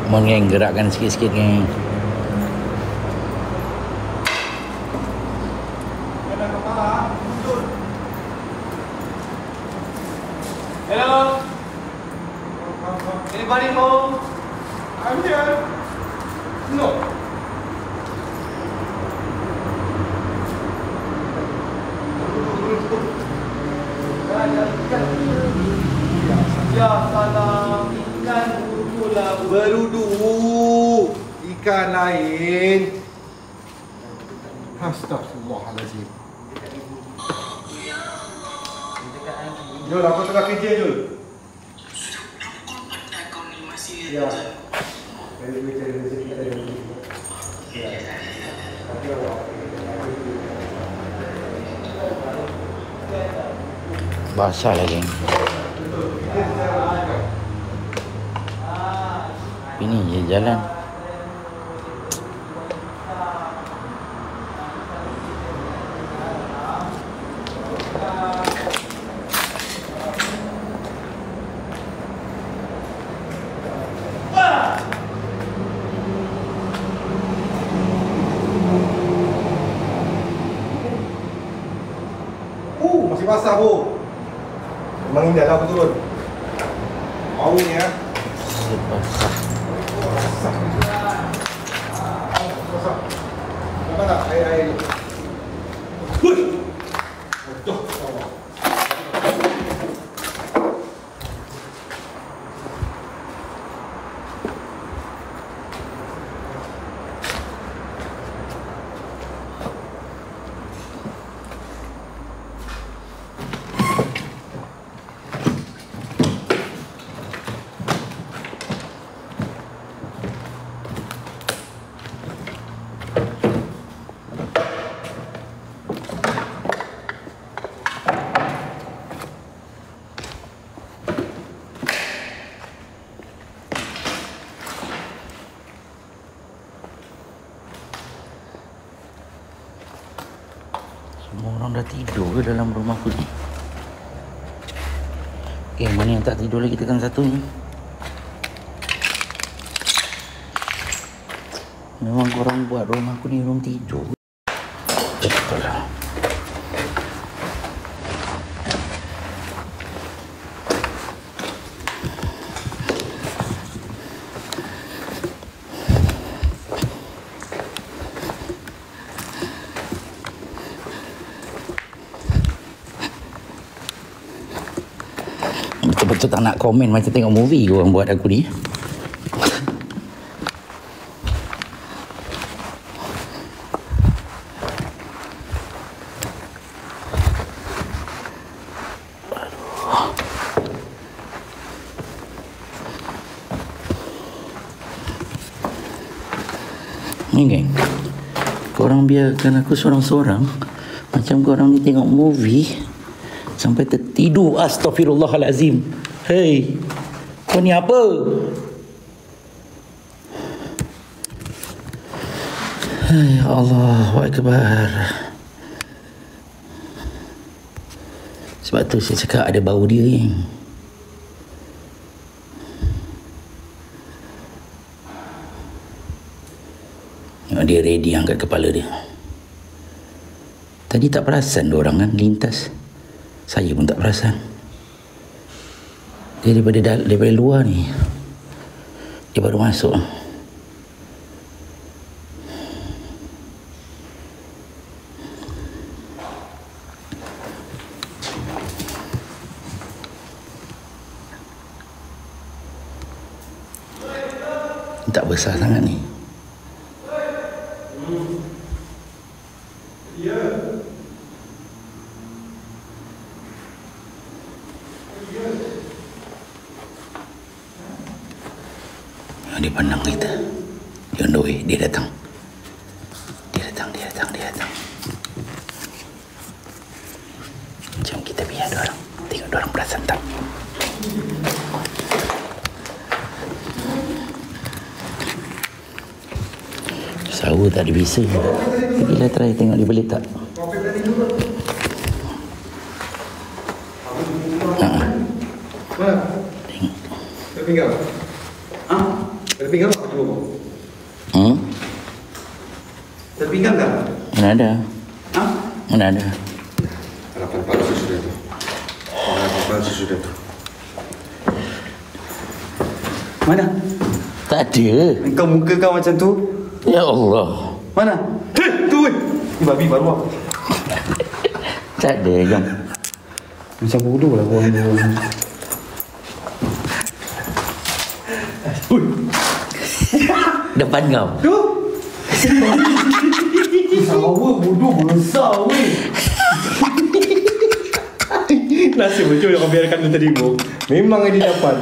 Mohon geng, gerakkan sikit-sikit geng. Hello. Anybody home? I'm here. No. Ya salam ikan berudulah berudu. Ikan lain. Astagfirullahalazim. Jul, aku tengah kerja Jul. Ya. Dari rezeki kita dulu. Ya. Basah lah geng. Ini je jalan. Masih basah bu. Memang indah lah aku turun. Bau ni ya. Basah. Basah. Basah. Nampak tak air-air ni? Hui! Aduh, Allah. Semua orang dah tidur ke dalam rumah aku ni? Mana yang tak tidur lagi tekan satu ni? Memang korang buat rumah aku ni room tidur. Betul lah. Betul-betul tak nak komen macam tengok movie korang buat aku ni. Ni geng, korang biarkan aku seorang-seorang macam korang ni tengok movie sampai tertidur. Astaghfirullahalazim. Hei, kau ni apa? Hai Allahu Akbar. Sebab tu saya cakap ada bau dia ni. Dia ready angkat kepala dia. Tadi tak perasan diorang kan lintas. Saya pun tak perasan. Dia daripada luar ni. Dia baru masuk. Tak besar sangat ni. Dia pandang kita. Dia on the way. Dia datang. Dia datang. Dorang perasan tak? Sawa tak ada bisa. Pergilah try tengok dia boleh tak. Mana? Tengok. Ada pinggang? Ada pinggang tak? Ada pinggang tak? Mana ada? Mana ada? Harapan palsu sudah tu. Harapan palsu sudah tu. Mana? Tak ada. Engkau muka kau macam tu. Ya Allah. Mana? Tu weh. Ni babi baru ah. Tak ada, jom. Macam bodoh lah orang dia. Depan kau. Tu. Sawa bodoh besar weh. Nasib betul yang kau biarkan tu tadi bro. Memang dia dapat.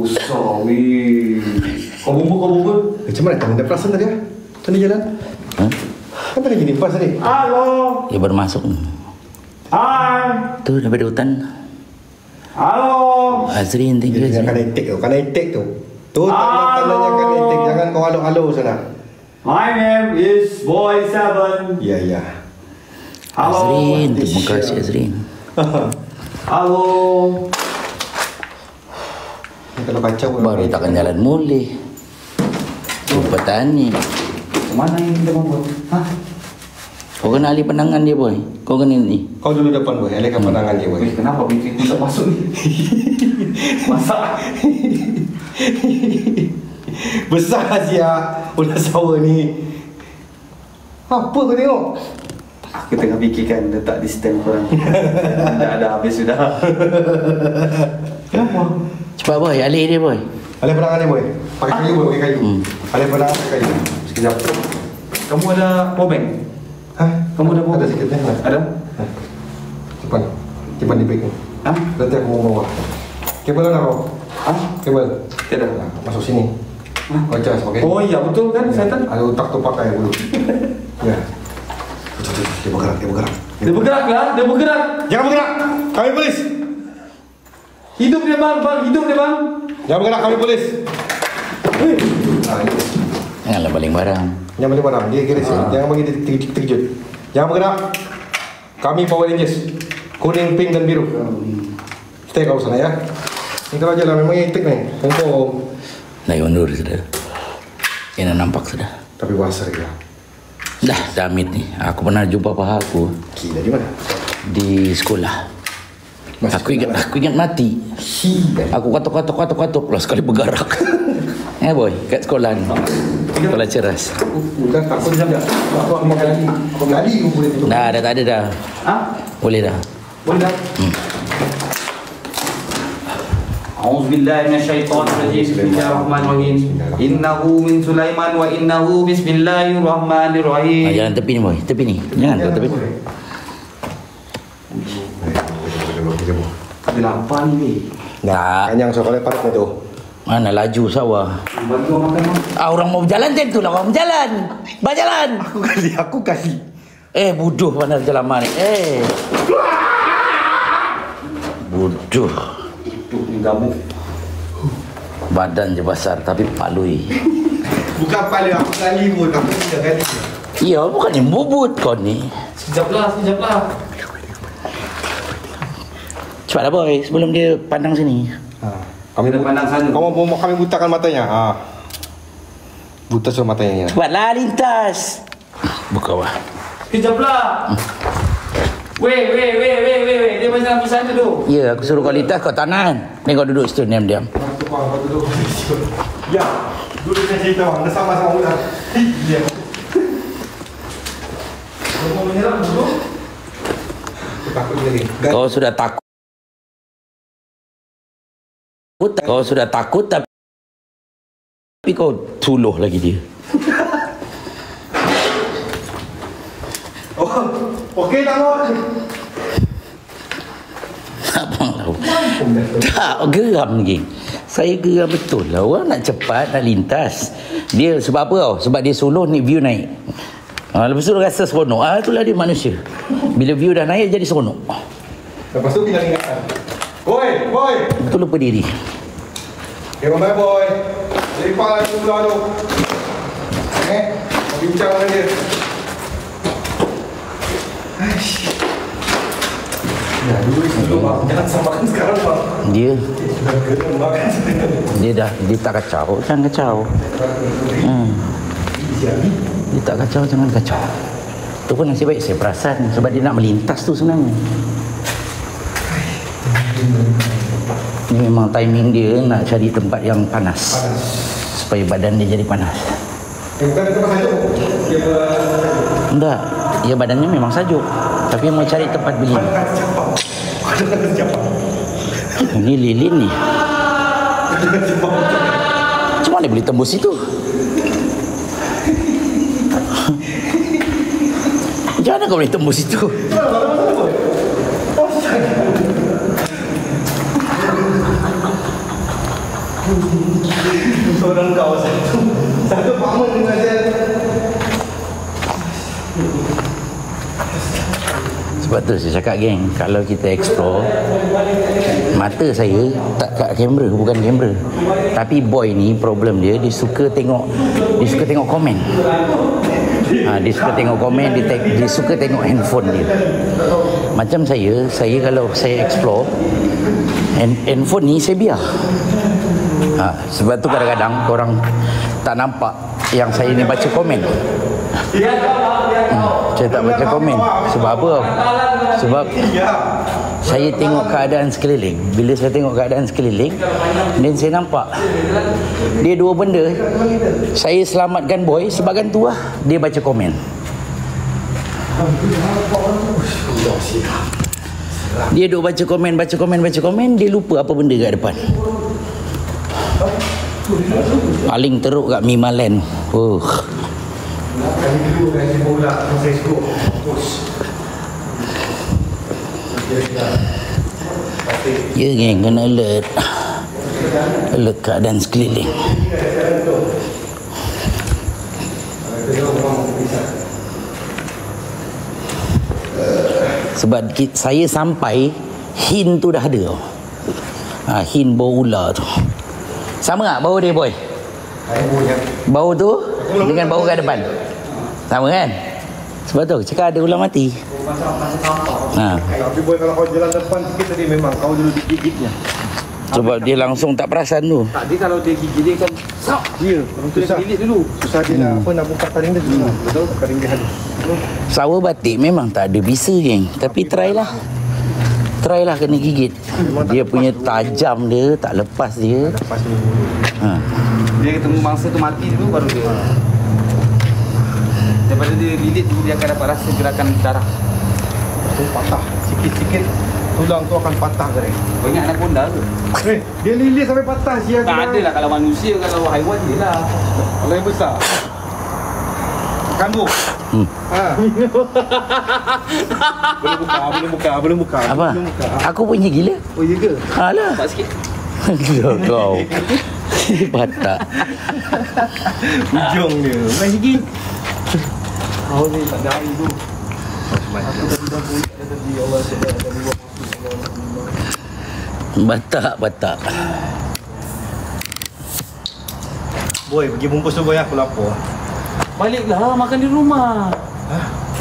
Besar weh. Kau bumbur. Macam mana tak ada perasan tadi ah? Tadi jalan. Kan tadi gini pas tadi. Halo. Dia baru masuk. Hai. Tu daripada hutan. Halo. Azrin tinggal Dia Azrin. kena etik tu. Kena etik tu. Tu tanda-tandanya kena etik. Jangan kau halo-halo sana. My name is Boy 7. Ya, ya. Azrin, terima kasih Azrin. Halo. Kalau kacau Baru takkan jalan mulih. Lupa tani. Mana yang kita buat? Hah? Kau kena alih pandangan dia boy. Kau kena ni. Kau dulu depan boy. Alihkan pandangan dia boy. Kenapa bikin kita masuk ni? Masak. Besar sia ular sawa ni. Apa kau tengok? Aku tengah fikirkan letak di stand korang. Dah habis sudah. Kenapa? Cepat boy, alih dia boy. Alih pandangan dia boy. Pakai kayu boy, pakai kayu. Alih pandangan pakai kayu. Sekejap. Kamu ada power bank? Hah? Kamu ada power Ada bank? sikit ni. Ada? Simpan di beg ni. Hah? Nanti aku mau bawa. Kabel mana kau? Hah? Kabel. Tidak. Masuk sini. Kau cas pakai. Oh iya betul kan setan? Ada otak tu pakai dulu. Ya. Dia bergerak, dia bergerak. Dia bergerak lah, dia bergerak. Jangan bergerak. Kami polis. Hidup dia bang, hidup dia bang. Jangan bergerak, kami polis. Janganlah baling barang. Jangan balik barang. Dia kira sini. Jangan bagi dia terkejut. Jangan bergerak. Kami Power Rangers. Kuning, pink dan biru. Stay kau sana ya. Ini kalau jalan memang etik ni. Confirm. Naik undur sudah. Kena nampak sudah. Tapi basah dia. Dah damit ni. Aku pernah jumpa paha aku Gila di mana? di sekolah. Aku ingat mati. Aku katuk lah sekali bergerak. Boy, kat sekolah ni. Sekolah ceras. Bukan takut saja. Aku gali. Aku gali aku boleh tutup. Dah tak ada dah. Hah? Boleh dah. Boleh dah? A'udzubillahi minasyaitonirrajim. Bismillahirrahmanirrahim. Innahu min Sulaiman wa innahu bismillahirrahmanirrahim. Jalan tepi ni boy. Tepi ni. Jangan kat tepi. Ada lapar ni weh. Tak. Kanyang sekolah parit tu. Mana laju sawah. Bagi orang makan mah. Orang mau berjalan macam tu lah. Orang berjalan. Berjalan. Aku kali. Bodoh mana jalan mana. Bodoh. Itu ni gamuk. Badan je besar tapi palui. Bukan paling aku kali pun. Aku tidak kali. Ya, bukan yang bubut kau ni. Sekejap lah. Cepatlah boy, sebelum dia pandang sini. Kami Kita pandang sana. Kamu mau kami butakan matanya. Buta suruh matanya. Cepatlah lintas. Buka wah. Sekejap lah. Weh. Dia macam apa sana tu? Ya, aku suruh kau lintas, kau tanan. Ni kau duduk situ diam-diam. Kau duduk. Ya. Dulu saya cerita Anda sama-sama ular. Ya. Kau mau menyerang dulu? Aku takut lagi. Kau sudah takut. Kau sudah takut tapi kau suluh lagi dia. Oh, okey tak mau. Abang tahu. Tak, geram lagi. Saya geram betul lah. Orang nak cepat, nak lintas. Dia sebab apa tau? Sebab dia suluh ni view naik. Lepas tu dia rasa seronok. Itulah dia manusia. Bila view dah naik jadi seronok. Lepas tu hilang ingatan. Boy, boy. Betul lupa diri. Okay, bye boy. Lepak lah sebelah tu. Mau bincang dengan dia. Aish. Ya, dulu sebelum bang. Jangan samakan sekarang bang. Dia Sudah kena makan sebenarnya. dia tak kacau, jangan kacau. Dia tak kacau, jangan kacau. Tu pun nasib baik saya perasan sebab dia nak melintas tu sebenarnya. Ini memang timing dia nak cari tempat yang panas. Supaya badan dia jadi panas. Bukan tempat sajuk. Dia Enggak, ya badannya memang sajuk. Tapi mau cari tempat begini. Ini lilin ni. Macam mana boleh tembus itu? Macam mana kau boleh tembus itu? Seorang kau satu paman dengan saya. Sebab tu saya cakap geng, kalau kita explore, mata saya tak kat kamera, bukan kamera. Tapi boy ni problem dia suka tengok komen. Dia suka tengok komen, dia suka tengok handphone dia. Macam saya kalau saya explore, handphone ni saya biar. Sebab tu kadang-kadang korang tak nampak yang saya ni baca komen. Saya tak baca komen. Sebab apa? Sebab saya tengok keadaan sekeliling. Bila saya tengok keadaan sekeliling, dan saya nampak dia dua benda. Saya selamatkan boy, sebabkan tu lah dia baca komen. Dia duk baca komen, dia lupa apa benda kat depan. Paling teruk kat Mimaland. Ya geng, kena alert keadaan sekeliling. Sebab saya sampai hint tu dah ada. Hint bau ular tu sama tak bau dia boy? Bau tu dengan bau kat depan sama kan? Sebab tu cakap ada ular mati. Tapi boy, kalau kau jalan depan sikit tadi memang kau dulu digigitnya. Sebab dia langsung tak perasan tu. Tak, dia kalau dia gigit dia kan sap. Ya, Dia gigit dulu. susah dia nak buka taring dia dulu. Betul, taring dia halus. Sawa batik memang tak ada bisa geng. Tapi try lah kena gigit. Dia punya tajam dia, tak lepas dia. Lepas ni Dia ketemu mangsa tu mati dulu baru dia. Daripada dia lilit tu dia akan dapat rasa gerakan darah. tu patah. Sikit-sikit tulang tu akan patah kering. Kau ingat anaconda ke? Dia lilit sampai patah sia. Tak ada lah kalau manusia, kalau haiwan dia lah. Kalau yang besar. Kambing. Belum buka. Apa? Aku punya gila. Oh iya ke? Alah. Tak sikit. Gila kau. Batak. Ujung dia. Main sikit. Kau ni tak ada hari tu. Batak. Boy, pergi bungkus tu boy, aku lapar. Baliklah makan di rumah.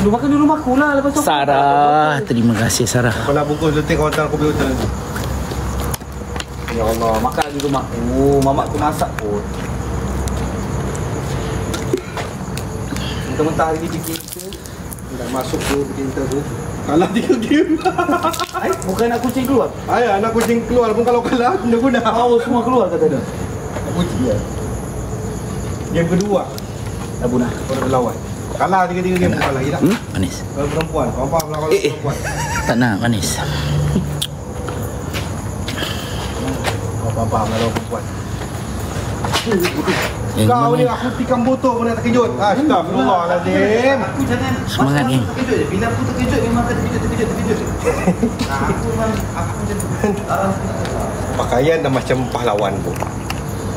Lu makan di rumah aku lah lepas tu. Sarah, terima kasih Sarah. Kau nak bungkus letih kau hantar kopi hotel tu. Ya Allah, makan di rumah aku. Mamak tu masak pun. Mentah-mentah hari ni fikir kita. Dah masuk tu bikin kita tu. Kalah 3 game. Bukan nak kucing keluar. Ayah, anak kucing keluar pun kalau kalah guna-guna. Power semua keluar kata dia. Kucing ya. Game kedua. Dah punah. Kau dah lawan. Kalah 3 game pun kalah. Tidak. Manis. Kalau perempuan, kau faham lah kalau perempuan. Tak nak manis. Kau faham kalau perempuan. Yang Kau mana? ni aku tikam botol pun nak terkejut. Astagfirullahaladzim. Aku jangan Semangat ni. terkejut je. Bila aku terkejut memang akan terkejut. Aku memang macam Pakaian dah macam pahlawan pun.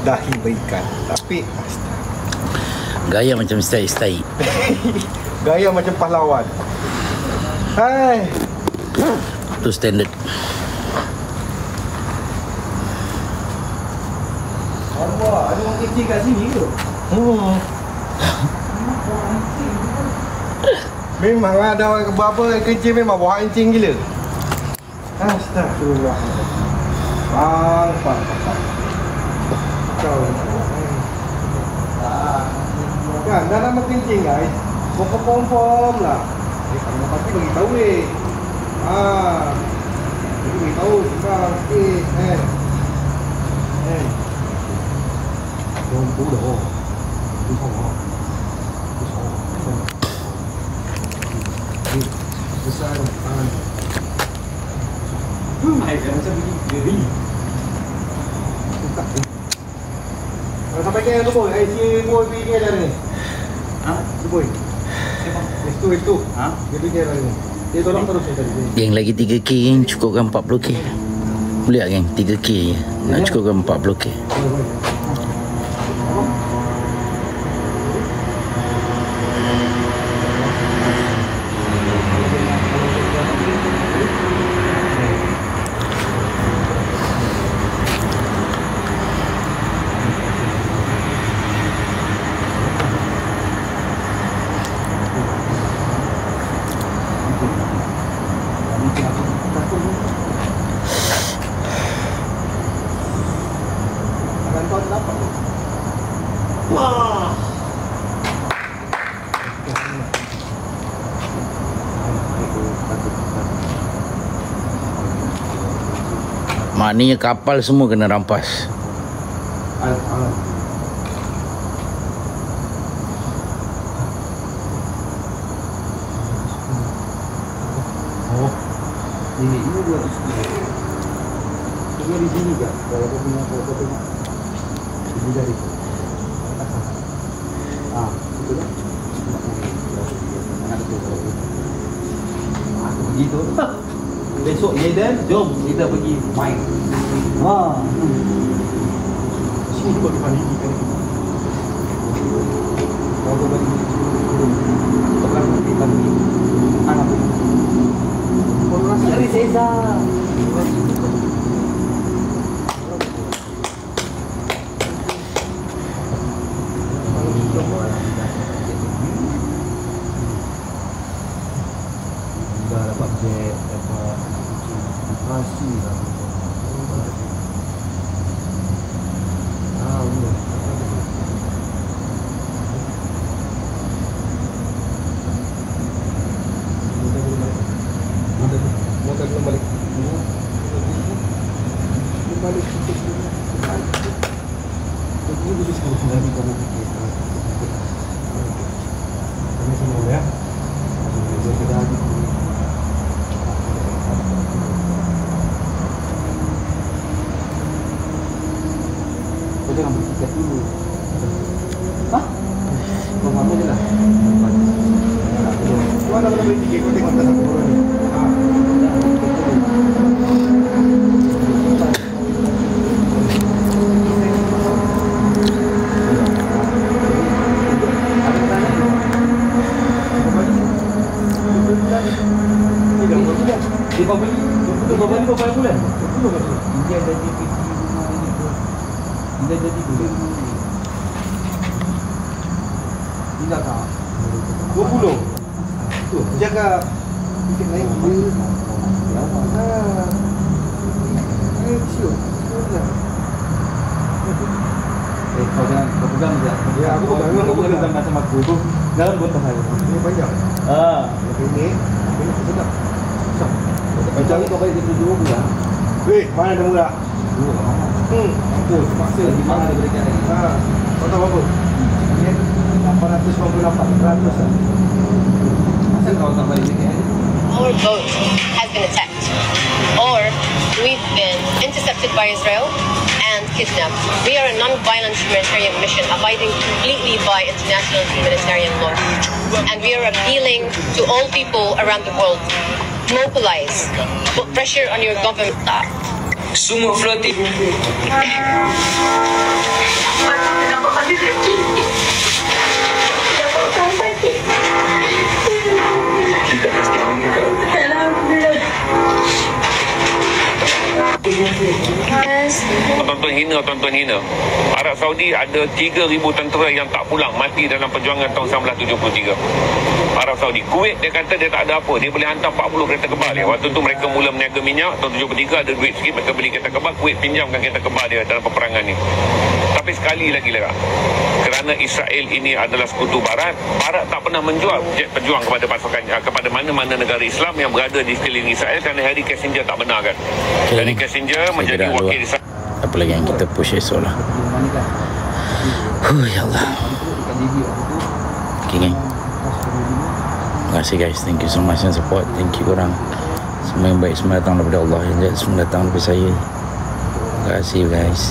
Dahi berikan. Tapi Gaya macam style. gaya macam pahlawan. Hai. Tu standard. Allah, ada orang kecil kat sini ke? Memang ada orang berapa kerja memang buah encing gila. Astagfirullah. Bang. Kau. Kan dah nama kencing guys. Pokok pom-pom lah. Kalau pasti bagi tahu bagi tahu sekarang sikit. Don't do the hole. Do the hole. Besar kan. Macam begini. Kalau sampai ke tu boy, si boy pergi ada ni. Ha? Si boy. Siapa? Itu. Ha? Dia pergi ada ni. Dia tolong terus saya tadi. Geng lagi 3K geng, cukupkan 40K. Boleh tak geng? 3K je. Nak cukupkan 40K. Kau dapat. Wah. Maknanya kapal semua kena rampas. Ini buat di sini. Ini di sini kan. Kalau kau punya foto tengok. Ini dari. Itu dah. Mana tu kalau tu. Aku begitu. Besok Eden, jom kita pergi main. Sini kau di mana kan. Kalau kau bagi tekan nanti bagi anak. Kau rasa Dari Cesar. dah dapat jet, dapat nasi lah. Boleh. Motor belum balik. Belum balik. Ini bisa sekali lagi kamu fikir. Kami semua ya. Jadi lagi. Kau jangan bertiket dulu. Hah? Kau malu je lah. Kau ada beli tiket, kau tengok tak turun ni. Berapa bulan? 20 kan? Dia jadi pergi rumah ini tu. Dia jadi bulan. Tidak tak? 20? Tu, jaga tiket lain dia. Kecil. Kau jangan, kau pegang je. Ya, aku pegang. Kau pegang macam aku tu. Jangan botol saya. Ini panjang. Ini sedap. Macam ni kau balik ke 7 bulan. Weh, mana ada murah? Aku terpaksa di mana dia berikan lagi. Kau tahu apa? Ini 898 ratus. Asal kau tak balik ni? Our boat has been attacked, or we've been intercepted by Israel and kidnapped. We are a non-violent humanitarian mission abiding completely by international humanitarian law. And we are appealing to all people around the world. Mobilize, put pressure on your government. Semua floating. Kita pasti meninggal. tuan-tuan hina. Arab Saudi ada 3,000 tentera yang tak pulang, mati dalam perjuangan tahun 1973. Arab Saudi. Kuwait dia kata dia tak ada apa, dia boleh hantar 40 kereta kebal dia. Waktu tu mereka mula meniaga minyak, tahun 73 ada duit sikit, mereka beli kereta kebal. Kuwait pinjamkan kereta kebal dia dalam peperangan ni. Tapi sekali lagi lah, kerana Israel ini adalah sekutu Barat tak pernah menjual jet pejuang kepada pasukan, kepada mana-mana negara Islam yang berada di sekeliling Israel, kerana Henry Kissinger tak benarkan. Henry Kissinger menjadi wakil Israel. Apa lagi yang kita push esok lah. Ya Allah. Okay, gang. Terima kasih guys. Thank you so much and support. Thank you korang. Semua yang baik semua datang daripada Allah, yang jahat semua datang daripada saya. Terima kasih guys.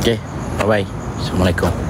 Okay, bye bye. Assalamualaikum.